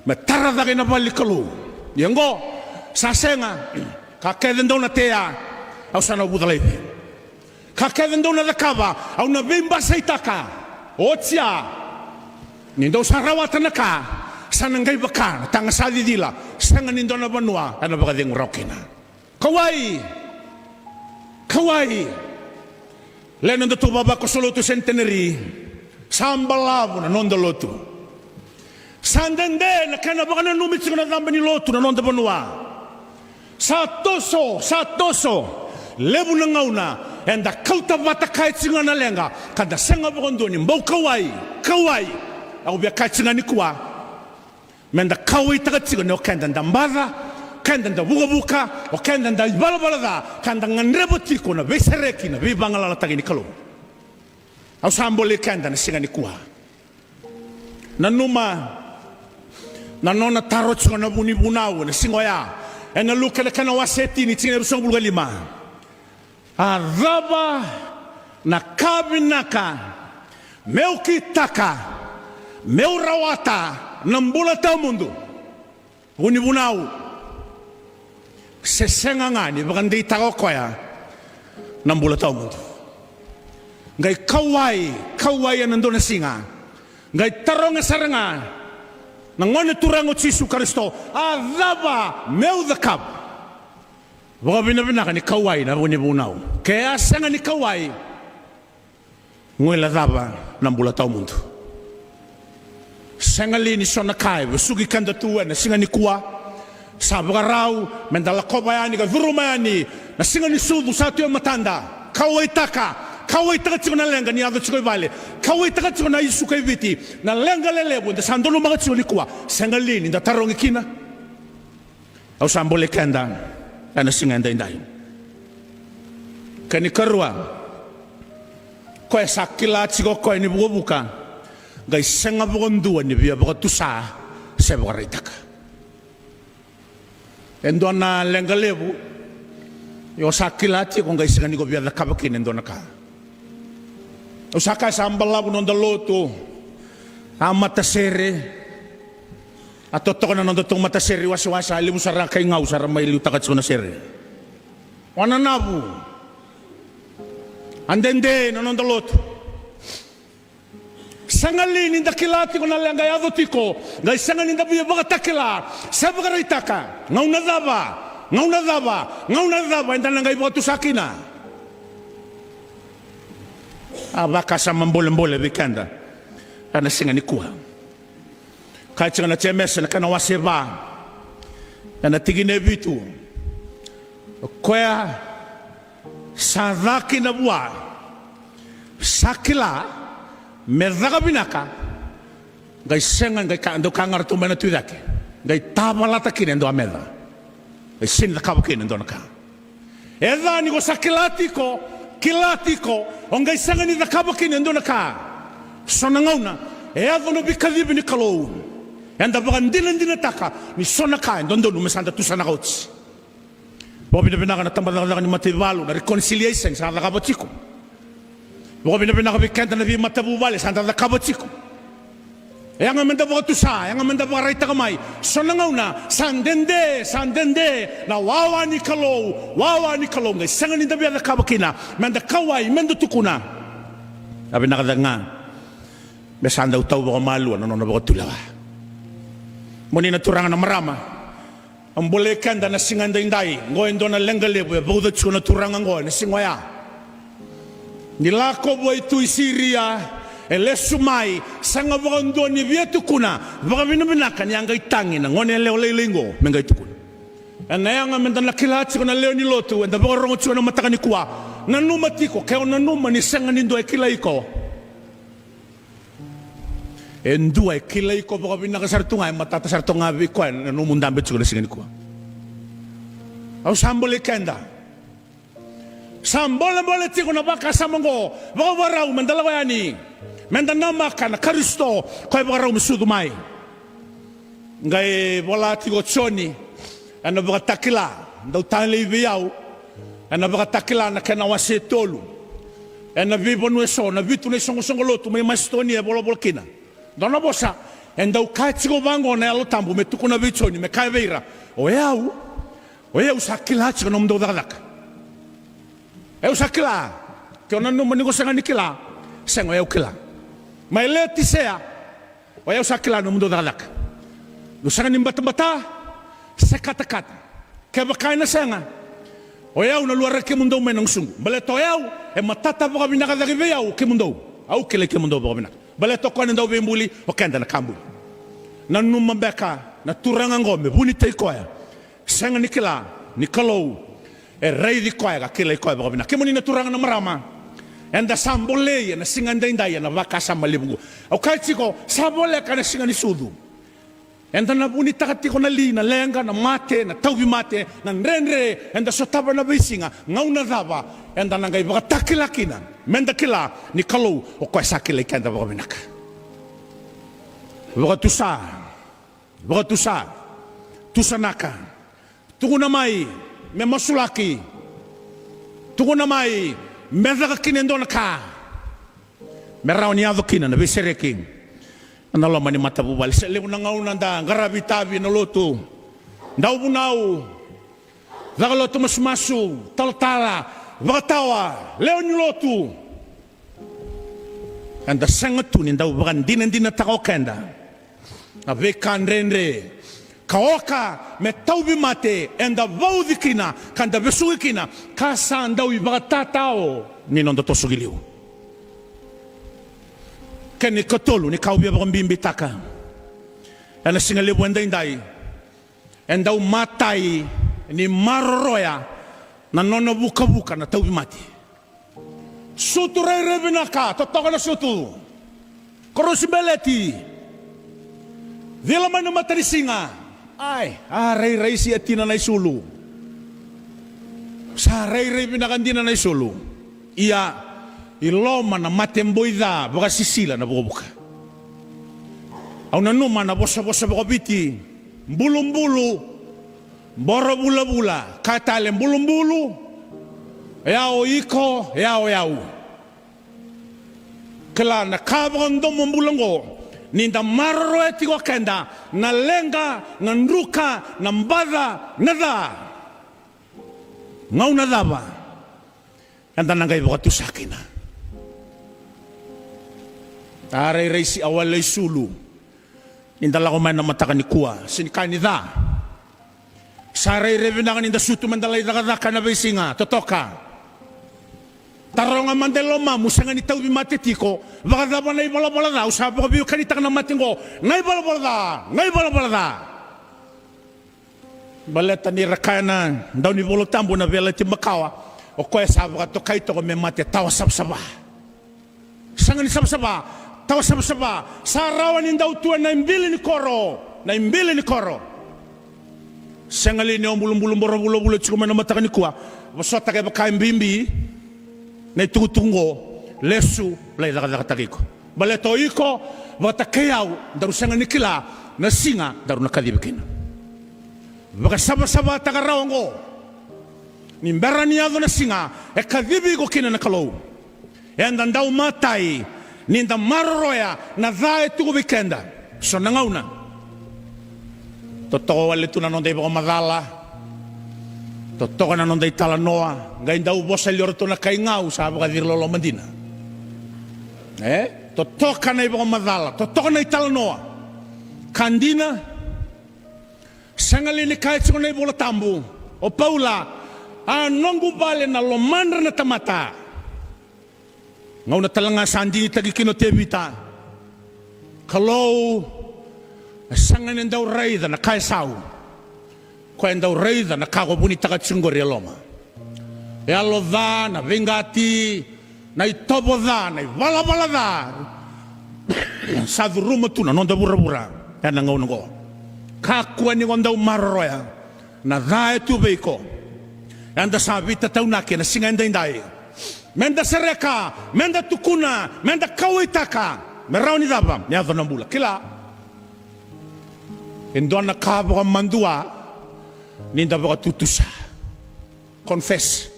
C: matara dage na balikalu yengo sasenga ka keden dona tea au sana budalai ka keden dona dakava au na bimba saitaka otia nindo sarawata naka sanangai baka tanga sadi dila sanga nindo na banua ana bagadeng rokina kawai leno ndo tu baba ko solo tu centenary sambalavu na nonda lotu sandende na kana baka na numitsi na damba ni lotu na nonda banua satoso lebu na ngauna enda kauta vata kaitsinga na lenga kada senga bokondoni mbau kawai au bia kaitsinga ni kuwa menda kawai takatsinga no kenda ndambada kenda ndabuka o kenda ndabalabala kanda ngandrebotiko na besereki na bibangala la tagini kalo. Au sambole kanda na singa ni kuha na numa na nona taro tsuka na buni bunau na singo ya ena luka na kana waseti ni tina busong bulga lima araba na kabinaka meukitaka meurawata na mbula tau mundu buni bunau sesenga ngani bagandi tako koya na mbula tau mundu ngai kawai anandona singa ngai taronga saranga na ngone turango Yesu Kristo adaba meu the cup wabina ni kawai na buni bunau kaya sanga ni kawai ngwela daba na mbula tau mundu sanga lini sona kai sugi kanda tuwa na singa ni kuwa sabarau mendala kobayani ga vurumayani na singa ni sudu satu ya matanda kawai taka tsiko na lenga ni ado tsiko vale kawai taka tsiko na Yesu kai viti na lenga lelebo nda sandono mga tsiko likuwa senga lini nda tarongi kina au sambole kenda ana singa ndai kani karua ko sakila tsiko ko ni bubuka gai senga bugondua ni bia bugatusa se bugaritaka endona lenga lebu yo sakila tsiko gai senga ni go bia kabakine endona ka usaka sambalabu nonda loto amata sere atoto na nonda tong mata sere wasa limu sarang kay ngau sarang may liutakat na sere wana nabu andende na nonda loto sangalin inda kilati ko na lang gayado tiko gay sangalin inda biya baka takila sabi ka ngau nadaba inda lang gay baka tusakina baka sa mambole bikanda ana singa ni kuha kaitinga na temesa na kana waseba ana tigine vitu koya sadaki na bua sakila medaga binaka gai senga gai kando kangar tumena tuidake gai tabalata kine ndo ameda gai sinda kabakine ndo naka edha ni go kilatiko ongai sanga ni dakabakine ndo naka sona ngauna no bikadibi ni kalou enda bagandina taka ni sona ka ndo mesanda tusana gauts bobi na binaka na tambala ni mativalu na reconciliation sa dakabotiko bobi na binaka bikenta na bi matabubale sa dakabotiko yang amenda bagatusa yang amenda bagaita kamay sona ngauna sandende na wawa ni kalou ngai sanga ni dabi dakabakina menda kawai menda tukuna abi nakadanga besanda utaw ba malu ano na bagatulawa muni na turangan na marama ang boleh kenda na singanda indai ngoen dona lengalebo bodo chuna turanga ngoen singoya nilako boy tu Syria elesumai sanga bondo ni vietu kuna bagavina binaka nyanga itangi na ngone leo lelingo menga itukuna anayanga mendana kilachi kuna leo ni lotu enda borongo chuna matakani kwa nanuma tiko keo nanuma ni sanga nindo ekila iko endua ekila iko bagavina kasartunga matata sartunga biko nanumundambe chuna singani kwa au sambole kenda sambola bola tiko na baka samongo bawarau mendala yani mendana makana Kristo ko bawarau musudu mai ngai bola tiko choni ana bakatakila ndau tale biau ana bakatakila na kana wasetolu ana vibonu eso na vitu ne songo songo lotu mai mastoni e bola bolkina dona bosa endau kaitiko bango na alo tambu metukuna vichoni me kai veira o sakila chiko no mdo dalaka eu sakila que ona no manigo sanga nikila sengo eu kila mai leti sea o eu sakila no mundo dalaka no sanga nimbata bata sekata que bakai na sanga o eu na luar que mundo menong sungu baleto eu e matata boga binaka dagi eu que mundo au kile que mundo boga binaka baleto ko ndau bembuli o kenda na kambu na numa beka na turanga ngome bunita ikoya sanga nikila nikolou e rei di koega kile koe bagabina kemoni na turanga na marama enda sambole na singanda indaya na vaka samalibu au kaitiko sabole kana singani sudu enda na bunita katiko na lina lenga na mate na taubi mate na renre enda sotaba na bisinga ngauna dava enda na ngai bagatakila kina menda kila nikolou o koe sakile kenda bagabina bagatusa tusanaka tuguna mai me masulaki tuguna mai me daga kinendona ka me rauni ado kina na besereki na lo mani mata bubal se le una ngauna nda garabitabi na lotu ndau bunau daga lotu masmasu taltala batawa leoni lotu anda sangatu ni ndau bagandina ndina takokenda ave kanrenre kaoka me taubi mate enda vaudikina kanda vesugikina kasa ndau ibatatao ni nondo tosugiliu keni kotolu ni kaubi abambimbi taka ana singale wenda indai endau matai ni maroroya na nono buka na taubi mate sutu rebinaka totoka na sutu korosibeleti vila mana matari singa ai rei si atina na isulu sa rei binakandina na isulu ia iloma na matemboida baka sisila na buka au na numa na bosa baka biti mbulu boro bula katale mbulu yao iko yao kala na kabrondo mbulongo ninda marro etiko kenda na lenga na nruka na mbada nada ngau nadaba anda nangai bokatu sakina are reisi awalai sulu ninda lako mai na mataka ni kuwa sinikani da sare rebinanga ninda sutu mandalai daga na besinga totoka taronga mandelo mamu sanga ni taubi mate tiko vakadaba nai bala da usaba ko biu kanita na matingo nai bala da baleta ni rakana ndau ni bolo tambo na vela timakawa o ko saba to kaito ko me mate tawa sabsaba sanga ni sabsaba tawa sabsaba sarawa ni ndau tu na imbili ni koro sanga li ni ombulu bolo chiko na mataka ni kwa wasota ke bakai mbimbi na tutungo lesu lai daga takiko baleto iko vatakeyau daru sanga nikila na singa daru nakadibikina baka saba tagaraongo ni mberani ado na singa e kadibi ko kina na kalau enda ndau matai ninda marroya na vae tu weekenda so nangauna toto wale tu na nonde ba magala totoka na nonday talanoa ngai ndau bosa liorto na kaingau sabe ka dirlo lo mandina totoka na ibo madala totoka na talanoa kandina Sangali ni kai tsiko na ibola tambu. O Paula, nongu bale na lomandra na tamata. Ngau na talanga sandi tagi kino tebita. Kalau sangan endau raida na kai sau. Ko endau raida na kago buni taga tsingori aloma. E alo dha na vingati na itobo dha na vala vala dha. Sadu ruma tuna nonda bura bura. Yana ngau ngo. Kakua ni ngondau maroya. Na dha tu beiko. Anda sabita taunake na singa indai. Menda sereka, menda tukuna, menda kauitaka. Merauni daba, ni adha nambula. Kila. Indona kaba mandua. Ninda baka tutusa. Confess.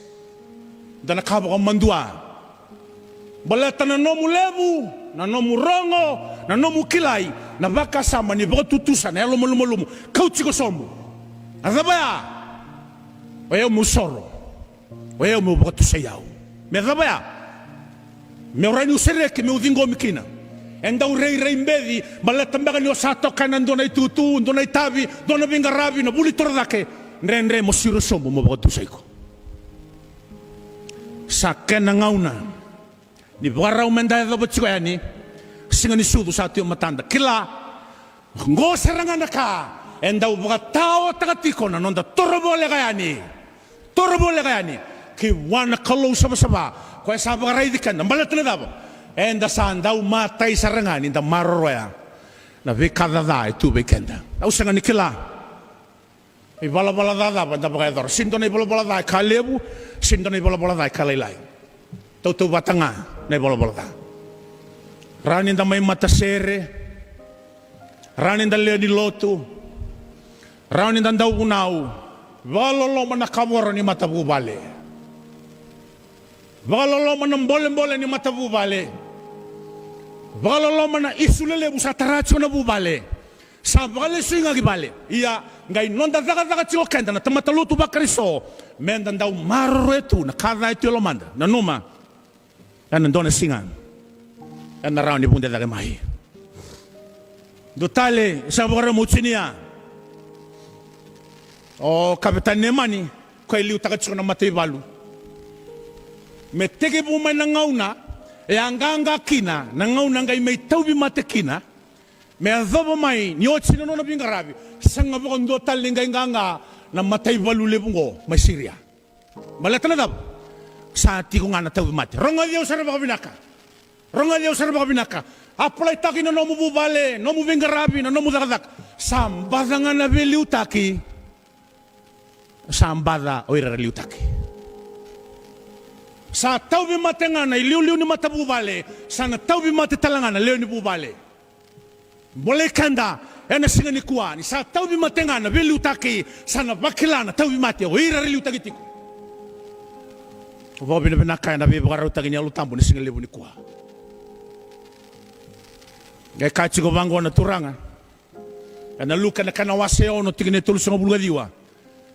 C: Dana kaba mandua. Baleta na nomu levu, na nomu rongo, na nomu kilai. Na baka sama ni baka tutusa. Na yalo malumu. Kau chiko sombu. Adabaya. Waya musoro. Waya mu baka tusayau. Me adabaya. Me orani usereke me udingo mikina. Enda urei mbedi. Baleta mbega ni osato kanan dona itutu, dona itabi, dona bingarabi, na buli toradake. Nre mosiro sombu mo baka tusaiko. Sa kena ngauna. Ni barau mendaya daba chiko yani. Singa ni sudu sa tiyo matanda. Kila. Ngo serangana ka. Enda ubaga tao tagatiko na nonda torobole kayani. Torobole kayani. Ki wana kalau sama-sama. Kaya sabaga raidikan. Nambalat na daba. Enda saan daw matay sarangan. Inda maroroya. Na vikadada itu bekenda. Au sanga ni kila. Ibala-bala dada. Banda bagayador. Sinto na ibala-bala dada. Kalebu. Sinto na ibala-bala dada. Kalaylay. Tautu batanga. Na ibala-bala dada. Ranin da may matasere. Ranin da leo ni lotu. Ranin da daw unaw. Valolo man nakawara ni matabu bale. Valolo man ng bole-bole ni matabu bale. Valolo man na isulele busa taratso na bubale. Sa bale singa gibale. Iya ngay nonda daga tio kenda na tamatalutu bakriso. Menda daw maretu na kada ito lomanda. Na numa. Yan nandona singan. Yan naraw ni bunda daga mahi. Dutale sa bora mutsinia. O kapitan Nemani ko iliu tagatso na matay balu. Metege bumay nangauna e anganga kina nangauna ngay may tawbi matekina. Me adobo mai ni otsino no bingarabi. Sanga bukon dotal ngay nganga na matay balu lebungo may Syria. Malata na dab. Sa ti ko nga na tawbi mate. Ronga diyo sa baka binaka. Ronga diyo sa baka binaka. Apalay taki na nomu bubale, nomu bingarabi, na nomu dakadak. Sambada nga na beliu taki. Sambada oira liu taki. Sa tawbi mate nga na iliu-liu ni mata bubale. Sa na tawbi mate talanga na leo ni bubale. Boleh kanda. Ena singa ni kuani. Sa tawbi mate nga na beliu taki. Sa na bakilana tawbi mate oira liu taki tiko. Bobi na binakaya na bibagaraw taki niya lutambo ni singa lebu ni kuha. Gaya kachi ko bango na turanga. Kana luka na kanawaseo no tigine tulusong bulgadiwa.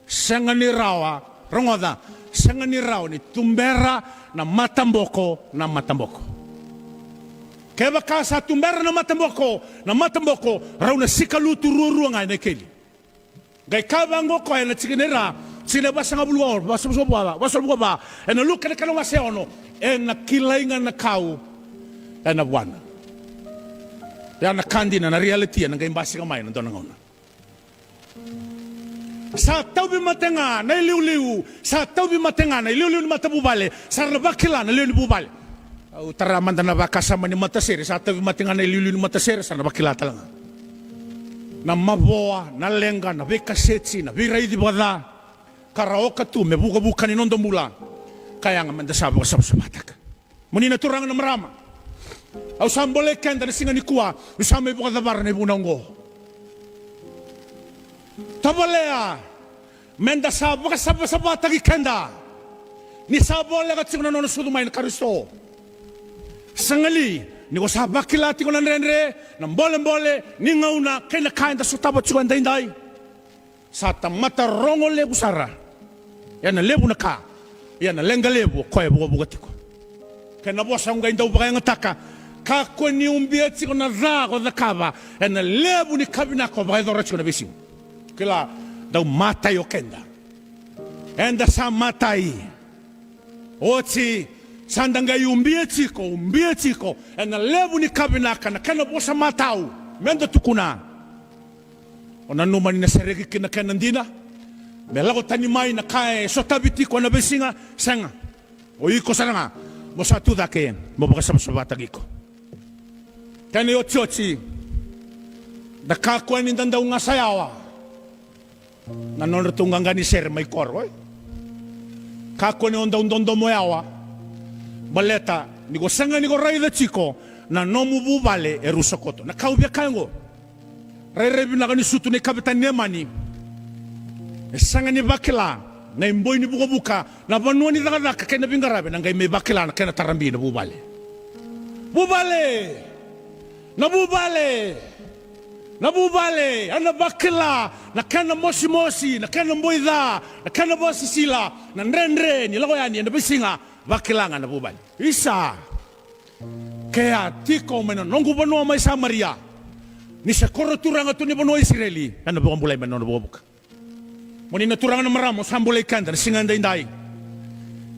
C: Sanga ni rawa, rongoda, sanga ni rawa ni tumbera na matamboko. Kaya baka sa tumbera na matamboko, raw na sikalutu ruruwa nga na keli. Gaya kabango ko ay na tsiginera, sinabasa nga bulwa, wasolbuwa ba, e na luka na kanawaseo no, e na kilay nga na kau, e na buwana. Yan na kandi na reality yan, ang basi kamay, nandun ang una. Sa tawbi matenga, na iliw-liw. Sa tawbi matenga, na iliw-liw ni mata bubale. Sa nabakila, na iliw ni bubale. Taraman na nabakasama ni matasere. Sa tawbi matenga, na iliw-liw ni matasere. Sa nabakila talaga. Na maboa, na lenga, na bekasetsi, na biray di bada. Karaoka tu, may buka-buka ni nondong mula. Kaya nga mandasabo ka sa matak. Muni naturang na marama. Au sambole kenda na singa ni kuwa, usame buka dabar na ibunanggo. Tabalea, menda sabo ka saba tagi kenda. Ni sabole ka tsuna no sudumay na Kristo. Sangali, ni ko sabakilati ko na renre, na mbole ni ngauna kay na kain da sutaba tsuan dainday. Sa tamata rongo lebu sara. Yan na lebu na ka. Yan na lenga lebu ko bugatiko. Kaya nabosang gain daw ba kaya ngataka. Kako ni umbiat si ko na za ko na kaba. E na lebu ni kabina ko ba kaya dorat ko na bising. Kila dau matai o kenda. Enda sa matai. Oti sandangai umbia tiko. Ena levu ni kabinaka na kena bosa matau. Menda tukuna. Ona numa ni naseregi kina kena ndina. Melago tani mai na kae sotabiti ko na besinga senga. O iko saranga. Mosa tu dake mo bakasabata giko. Kani oti. Nakakwa ni dandau nga sayawa. Nanon tungang ni ser may koro. Kakwa ni onda undondo mo yawa. Baleta ni go sanga ni go raida chiko na nomu bubale erusokoto. Nakaubia kango. Rerebi na ni sutu ni kapitan nemani. Sanga ni bakila na imboi ni buka na banua ni dagadaka kena bingarabe na ngai me bakila na kena tarambi na bubale. Nabubale, ana bakila, na kena mosi, na kena mboida, na kena bosi sila, na nrenre, ni lago yani, na bisinga, bakilanga nabubale. Isa, kaya tiko mena, nongu banua mai sa Maria, ni sa koro turanga tu ni banua Israeli, ana bukambulay mena na bukabuka. Muni na turanga na maramo, sambulay kanda, na singanda indai.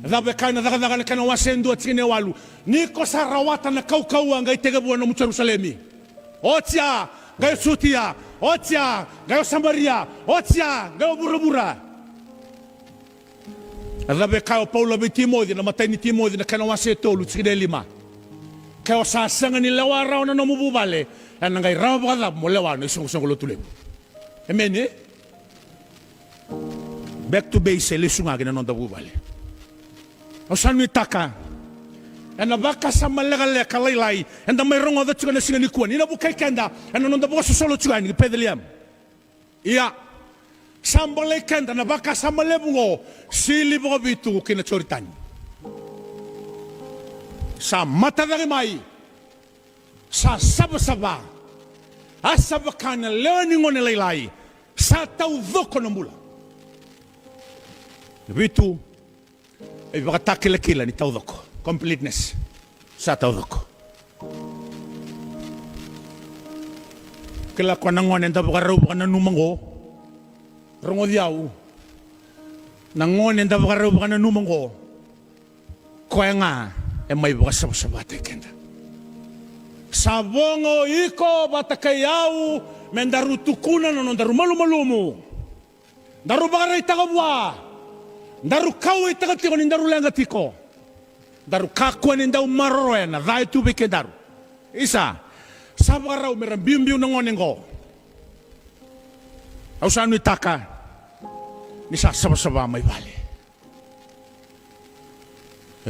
C: Dabe kaya na daga na kena wasendu at sine walu, niko sa rawata na kaukawa, ngay tegabuan na Jerusalemi. Otia, gayo sutia, otia, gayo Samaria, otia, gayo bura-bura. Adabe kayo Paula be Timothy, na matay ni Timothy na kanawase tolu, tsine lima. Kayo sasanga ni lewa raw na namububale, yan ngay raw bakadab mo lewa na isang kulutulib. Amen eh? Back to base, lisungagin na nung dabubale. O saan mo itaka? Ena baka sa malagalek kalaylay, enda may rongo da tsuga na singa ni kuwan. Ina bukay kenda, ena nonda buka susolo tsuga ni pedeliam. Iya, sambalay kenda na baka sa malebungo, sili buka bitu kina choritan. Sa mata dari mai, sa saba-saba, asaba kana learning on laylay, sa tau dhoko na mula. Bitu, ay baka takila-kila ni tau dhoko. Completeness sa taudoko. Kila kwa nangon enda bakaraw baka nanumango. Rongo diyaw. Nangon enda bakaraw baka nanumango. Kaya nga, may baka sabay kenda. Sabongo iko batakayaw, mendaru tukunan no daru malumalumo. Daru bakaray takabwa. Daru kaway takatiko ni daru langatiko. Daru kakwa ni daw maroya na dahil tubig ke daru. Isa, sabi ka raw meron biyong na ngonin ko. Aw saan mo itaka, ni sasaba-saba may bali.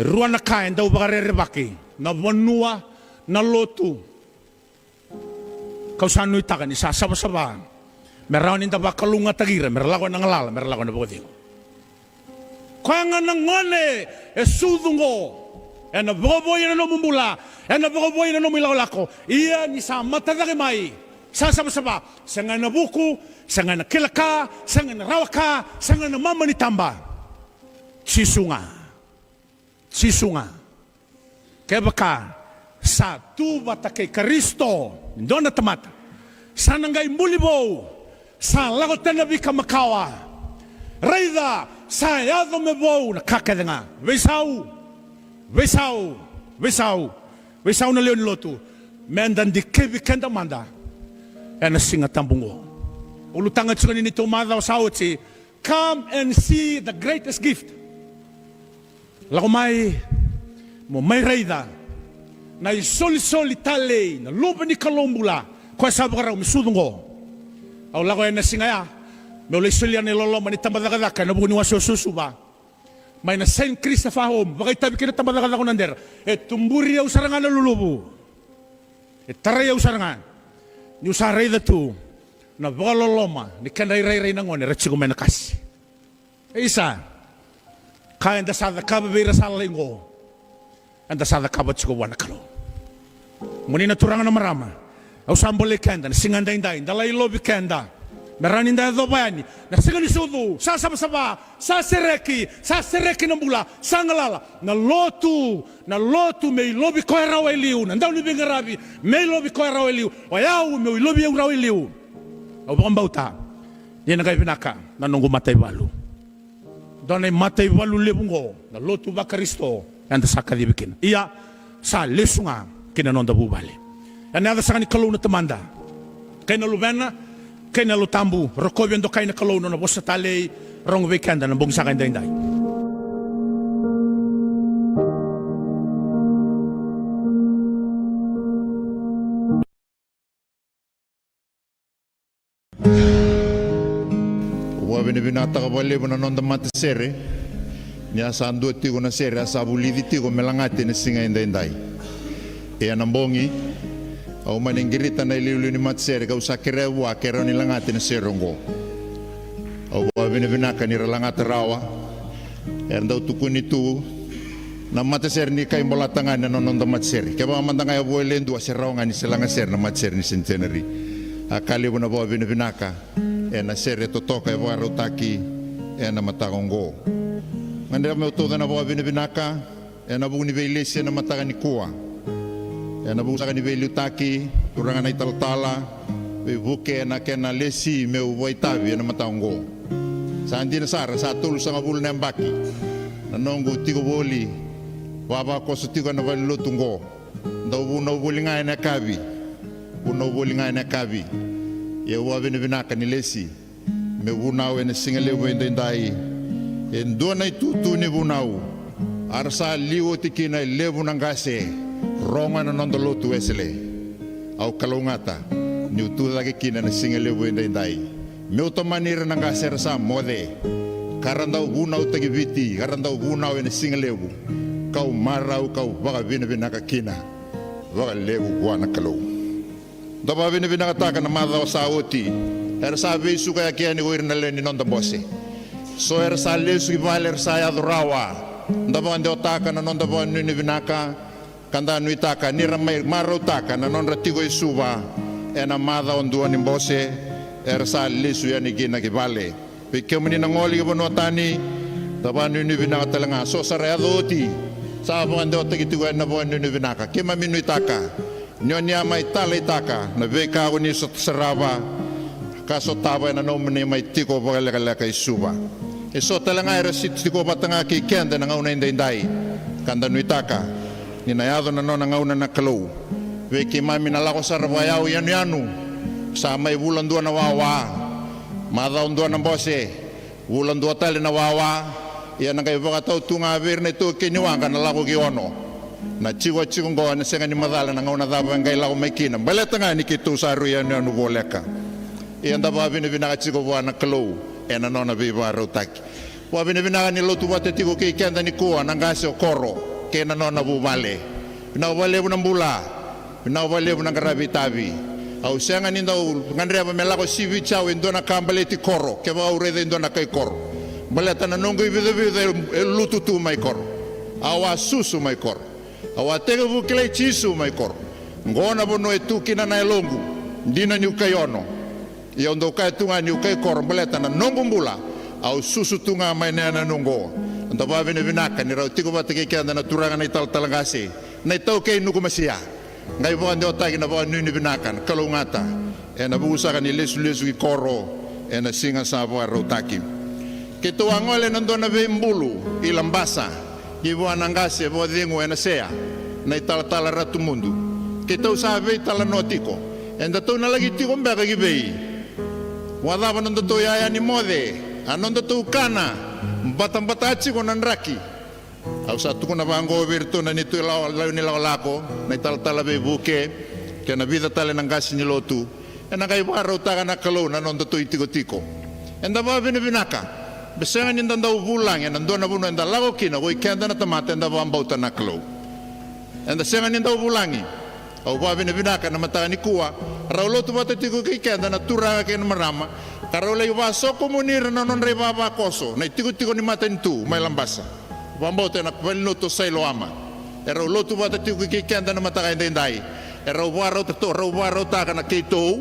C: Ruan na kain daw baka rerebaki, na banua, na lotu. Kau saan mo itaka, ni sasaba-saba. Meron ni daw baka kalunga tagira, meron lako na ngalala, meron lako na bukotiko. Kaya nga nangone, sudungo. Ena boboy na nomumula, ena boboy na nomilawlako. Iya ni sa matadaki mai. Sasaba-saba, sanga na buku, sanga na kilaka, sanga na rawaka, sanga na mama ni tamba. Sisunga. Kaya baka sa tuba ta kay Kristo, doon na tamata. Sa nanggay mulibo, sa lagot na nabi kamakawa. Raida, sa yado mebo, nakakadanga. Wesaw na leon lotu. Mendan di kebi kenda manda. Ena singa tambungo. Ulutangat suka nito madaw sa otsi. Come and see the greatest gift. Lakumay mo may raida. Na isoli tale na lupa ni kalombula. Kwa sabi ka raw misudungo. Aw lako ena singa ya. May ulisuli yan nilolo manitamadakadaka. Nabukunin wa susuba. May na Saint Christopher home, bakit tabi kinatamadakad ako nander, tumburi yaw sarangan na lulubo. Taray yaw sarangan. Yung saray na to, na baka loloma, ni kanay-ray-ray na ngon, retsi ko may nakas. Isa, kaya dasada ka babira sa linggo, ang dasada ka ba't siko wanakalo. Muni naturangan na marama, aw samboli kenda, nasinganday-day, dalay lobi kenda, meranin da dobani na sigani sudu sasaba sasereki na bula sangalala na lotu may lobi ko raweliu na ndaw ni bingarabi may lobi ko raweliu o yaw may lobi raw eliu o bambauta Yan na kay pinaka na nunggu matay walu. Doon ay matay walu lebungo na lotu ba Kristo yan da saka dibikin. Iya sa lesunga kinanonda bubali. Yan ada saka ni kalau na tamanda. Kay na lubena, kay na lutambu, rokobyan do kay na kalau na bosa tali rong weekend na bong saka inday.
D: Binata ka wale mo na nonda mati sere niya sa ando tigo na sere sa bulidi tigo melangati na singa inday e anambongi au maningirita na iliuli ni mati sere ka usakire wa kero ni langati na serongo au wa binaka ni langati rawa e andau tukuni tu na mati sere ni kay molatangan na nonda mati sere ke ba mandanga ya boile ndu aserawnga ni selanga sere na mati sere ni centenary akali bona bo binaka e na sere totoka e waro taki e na matagongo. Ngandera me utoda na boa binaka e na buni veilesi na matagani kua. E na busa ni veilu taki turanga na italtala e buke na kena lesi me uwaitavi e na matagongo. Sa andi na sara sa tulu sa ngabul na mbaki. Na nongo tigo boli baba koso tigo na valilu tungo. Ndau buna ubulinga na kabi. Buna ubulinga na kabi. Ye wa binaka ni lesi me bunau ene singale wende ndai en dona tutu ni bunau arsa liwo tikina lebu nangase ronga na nondolo tu esele au kalungata ni utu lagi kina na singale wende ndai me utomanira nangase rasa mode karandau bunau tagi viti karandau bunau ene singale kau marau kau baga binaka kina baga lebu buana kalau Daba binaka taka na madao sa oti. Era sa besu kaya kia ni uir na leni nonda bose. So era sa lesu ibale era sa yadorawa. Daba ande otaka na nonda bo ni binaka kanda nui taka ni ramai maro taka na nonda tigo isuba. Ena madao ndua ni bose era sa lesu ya ni gina kibale. Pike muni na ngoli kibono tani. Daba ni binaka talanga so sa reado oti. Sa bo ande otaki tigo na bo ni binaka. Kima minui taka. Nyonya mai tala itaka na veka uni so sarava kaso taba na no mene mai tiko bagala ka isuba e so talanga era sit tiko batanga ki kenda na ngauna indai kanda nuitaka ni na yado na no na ngauna na kalau veki mami na lako sarava yau yanu sa mai bulan dua na wawa mada undua na bose bulan dua tali na wawa ia na kai boga tau tunga verne to ke niwanga na lako ki ono na chiwa ngo na senga ni madala na ngauna daba ngai lau mekina baletanga ni kitu saru ya no boleka e anda ba binaka chigo wana klo e na nona viva rotaki wa binaka ni lotu wate tigo ke kenda ni kuwa na ngase okoro ke na nona bubale na wale buna mbula na wale buna gravitavi au senga ni ndau ngandre ba melako sivi chao ndona kambaleti koro ke ba urede ndona kai koro baleta na nongo ibide lutu tu mai koro awa susu mai koro awa tega vukile chisu mai kor ngona bono etukina na elongu ndina ni ukayono ia ndo kai tunga ni ukai kor beleta na nongo mbula au susu tunga mai na nongo ndo ba binaka ni rau tigo batike kenda na turanga na talangase na tau kei nuku masia ngai bo ndo tagi na bo ni binaka kalungata e na busa ka ni lesu ki koro e na singa sa bo rotaki keto angole ndo na ve mbulu ilambasa ibu anangase bo dengo ena sea na tala ratu mundu kita usabe tala notiko enda to na lagi tiko mbaka gibei wada banondo to ya ni mode anondo to kana batambatachi ko nanraki au sa tu na bango virtu na ni to la ni la lako na tala be buke ke na vida tala nangasi ni lotu ena kai baro taga na kalo na nondo to tiko enda ba binaka besenga ni ndanda ubulang ya ndona buno nda lago kina go ikenda na tamate nda bambauta na klo enda senga ni nda ubulangi au ba binaka na mata ni kuwa raulo tu bata tigo ikenda na turanga ke na marama karole ba so komunir na non re baba koso na tigo ni mata tu mai lambasa bambauta na kwelno to sailo ama raulo tu bata tigo ikenda na mata ka ndai rau baro to rau baro ta kana keto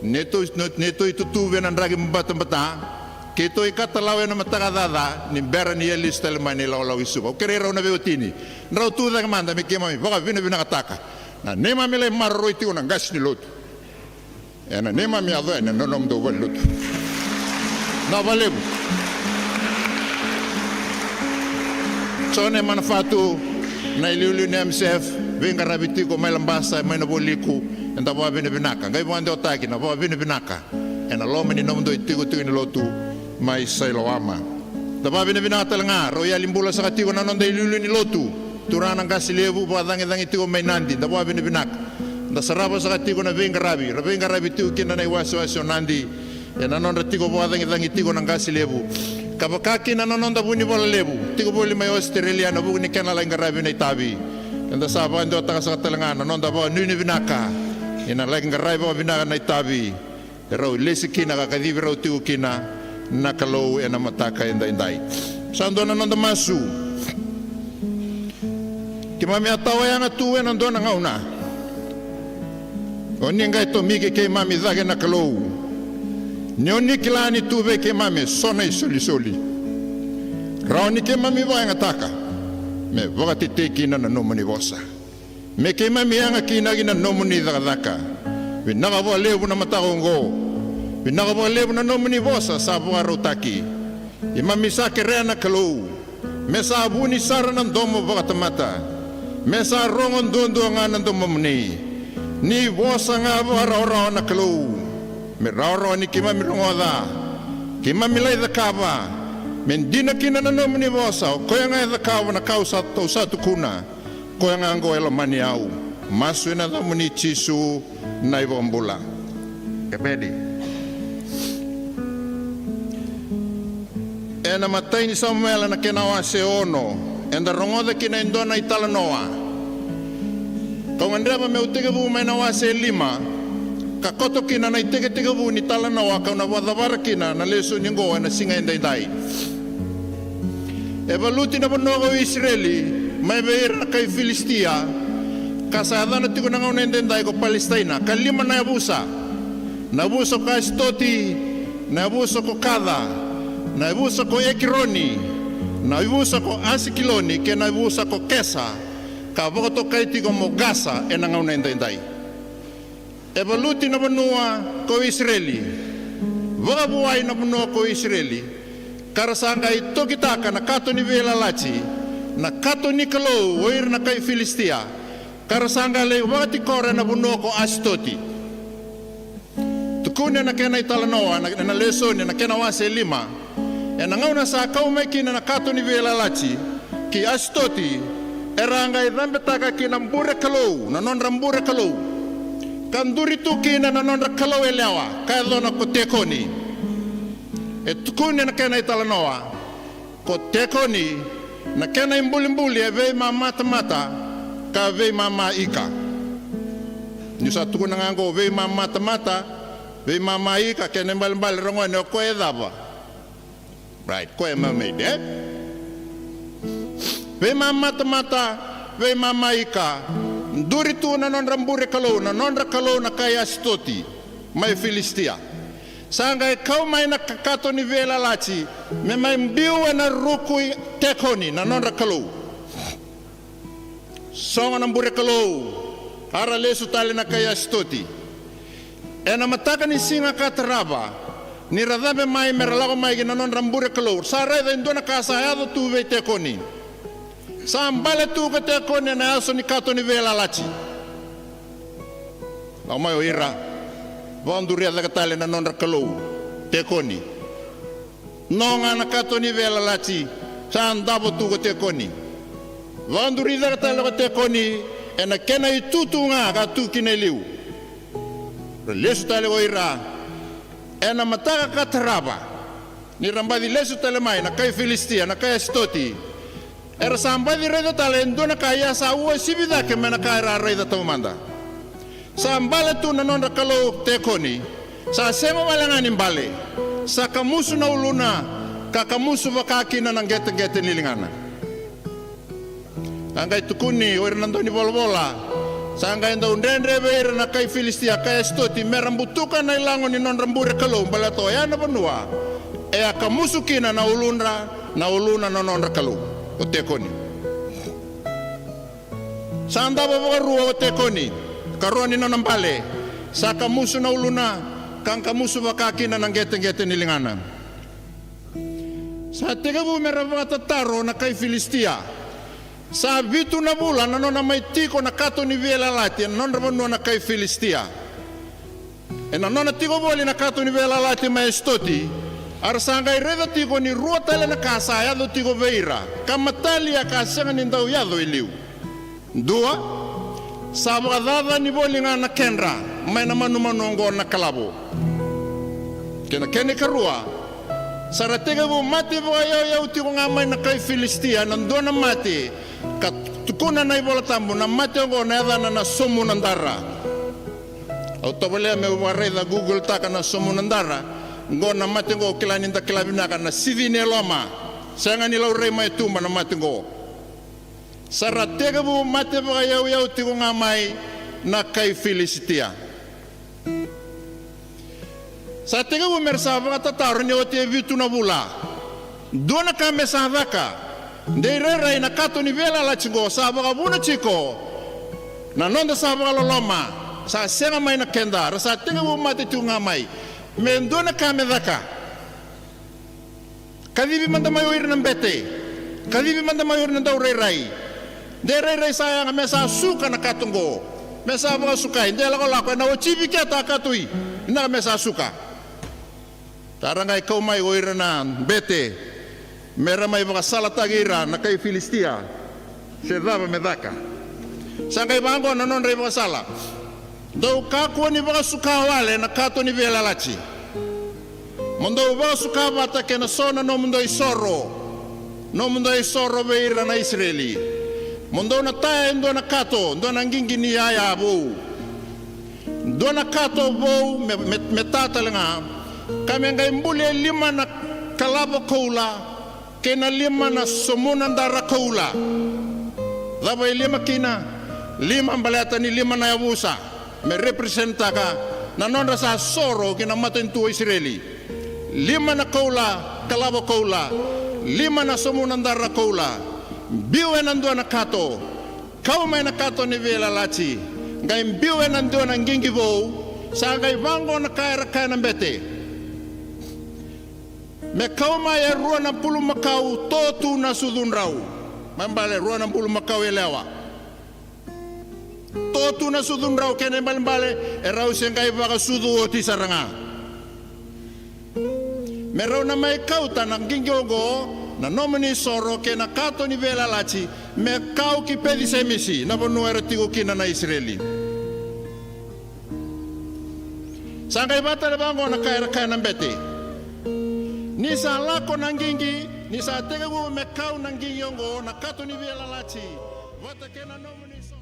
D: neto itu tu venan ragi mbata Kito ikatalawe na matagadada ni bera ni elis telemani law isuba. Kerero na beotini. Nrau tu da manda mi kema mi baga vina kataka. Na nema mele marro iti una gas ni lot. Na nema mi ado na nonom do lot. na valeu. Sone manfaatu na iliuli ni MCF venga rabitiko mai lambasa mai na boliku enda ba bine binaka ngai wande otaki na ba bine binaka ena lome ni nondo itiko tiko ni lotu mai 𝚟𝚑𝚍𝚎 da ba bine binaka talanga roya limbula sakatiko na nondo iliuli ni lotu turana ngasilevu ba dangi tiko mai nandi da ba bine binaka da saraba sakatiko na venga rabi tiko kina na iwaso nandi ena nondo tiko ba dangi tiko na ngasilevu kapakaki na nononda buni bola lebu tiko boli mai Australia na buni kana la ngarabi na itabi enda saba ndo taka sa talanga na nonda ba nuni binaka ina la ngarabi ba binaka na itabi ro lesi kina ka kadibi ro tiko kina na kalau ena mataka indai sando na nonda masu kimami atawa yang atu ena ndo na ngauna oni ngai to mike ke mami zake na kalau Nyoni kilani tuve ke mame sona soli raoni ke mami wa ngataka me wakati te kina na nomoni vosa me ke mami anga kina gina nomoni daka binaga bo lebu na matagongo binaga bo lebu na nomoni vosa sabu arotaki imami sa kerena kalau me sa buni sarana domo mata me sa rongon dondo ngana domo mni ni vosa nga ora na kalau me rauro ni kima mi rongoda kima mi lai da kava men dina kina na no mni vosa ko nga da kava na kausa to satu kuna ko nga ngo elo mani au masu na da mni chisu na ibombula kepedi ena matai ni Samuel na kena wa se ono enda rongoda kina indona itala noa ko ngandra me utege bu me na wa se lima kakoto kina na iteke bu ni tala na waka na wadavara kina na leso ningo na singa indai evaluti na bonogo Israeli mai beir na kai Filistia kasada na tiko na ngone indai ko Palestina kalima na abusa ko Ashdodi na abusa ko Kada na abusa ko Ekroni na abusa ko Asikiloni ke na abusa ko Kesa ka boto kai tiko mo Gaza e na ngone indai evaluti na banua ko Israeli wagabuai na banua ko Israeli karasanga ito kitaka na kato ni velalachi na kato ni kalau oir na kay Filistia karasanga le wagati kore na banua ko Ashdodi tukunya na kena italanoa na leso na kena wase lima e na ngauna sa kau mekina na kato ni velalachi ki Ashdodi eranga idambetaka kinambure kalau na non rambure kalau kanduri tuki na nanonda kalau elewa kaya na ko tekoni tukuni na kena italanoa ko tekoni na kena imbuli eve mama mata ka ve mama ika nyusa tukuna ngango ve mama mata ve mama ika kena mbal rongone ko edaba right ko mama ide ve mama ve mama ika Duri tu na non rambure kalau na kaya Ashdodi mai Filistia sanga kau mai na kato ni vela lachi me mai mbiu na ruku tekoni na non kalau songa nambure kalau ara lesu tale na kaya Ashdodi ena mataka ni singa katraba ni radhabe mai meralago mai na non rambure kalau sara da indona kasa ado tu ve tekoni sambale tu ka tekoni na aso ni kato ni vela lachi na mai oira vonduria da katale na non kalau tekoni nonga na kato ni vela lachi sandabo tu ka tekoni vonduri da katale ka tekoni ena kena itutunga ka tu kineliu lesu tale oira ena mataka katraba ni rambadi lesu tale mai na kai Filistia na kai Ashdodi era samba di redo talento na kaya sa uwa sibida ke mena kaya redo tamanda samba le tu na nonda kalau tekoni sa sema malangani mbale sa kamusu na uluna ka kamusu bakaki na nang gete nilingana angkai tukuni ora nandoni bola sa angkai ndo ndendre beira na kai Filistia kaya Ashdodi merambutuka na ilango ni non rambure kalau mbale to ya na banua e akamusu kina na uluna na nonda kalau o tekoni sanda baba ruo o tekoni karoni na nambale sa kamusu na uluna kang kamusu bakaki na nang gete nilingana Sa tegabu meravata taro na kay Filistia. Sa vitu na bula na nona may tiko na kato ni vela lati na nona na kay Filistia. E na nona tiko boli na kato ni vela lati may stoti. Arsangay reda tiko ni ruotale na kasaya do tiko veira. Kamatali ya kasangan ni daw yado iliw. Dua, sa abgadada ni boli nga na kenra may naman numanongo na kalabo. Kena kene karua. Saratega bu mati bu ayaw tiko nga may na kay Filistia nando na mati katukuna na ibola tambo na mati ngo na yada na somu nandara autobole me warre da Google taka na somu nandara ngo na mati ngo kilani nda kilabina kana sivine loma sanga ni laure mai tumba na mati ngo saratega bu mati bu ayaw tiko nga may na kay Filistia. Sa tega bu mersava tataro ni ote vitu na bula. Dona ka mesavaka. Ndeirera ina kato ni vela la chingo sa baga buna chiko. Na nonda sa baga loloma. Sa senga mai na kenda. Sa tega bu mate tu ngamai. Men dona ka medaka. Kadibi manda mayor ng bete. Kadibi manda mayor ng daw reirai. Ndeirera saya nga mesa suka na katungo. Mesa baga suka. Ndela ko lako na ochibi kita katui. Ina mesa suka. Tarangay ikaw may oira na bete, mera may mga salatagira na kay Filistia, siya daba medaka. Sa kay bango na non rin mga sala, daw kakuha ni mga sukawale na kato ni Velalachi. Mundo ba sukawata kena sona no mundo isoro, no mundo isoro beira na Israeli. Mundo na tayo ndo na kato, ndo na ngingi ni yaya bo. Ndo na kato bo, metata lang nga, kami ngay mbuli lima na kalabo kaula kena lima na sumunan dara kaula dabay lima kina lima ambalata ni lima na yabusa me representa ka na nonda sa soro kina matentu Israeli lima na kaula kalabo kaula lima na sumunan dara kaula biwe nando na kato kau may na kato ni Velalachi ngay biwe nando na ngingibo sa ngay bango na kaira kaya ng bete. Me kau mai rua na pulu makau totu na sudun rau. Mambale rua na pulu makau elewa. Totu na sudun rau kene mambale rau sengai baka sudu oti saranga. Me rau na mai kau tanang gingyogo na nomini soro kena kato ni Velalachi me kau ki pedi semisi na bonu ertigo kina na Israeli. Sangai bata na bango na kaya ng bete. Ni sa lako nangingi, ni sa tega bu mekau nangingi yongo na kato ni Velalachi. Wata kena nomini so.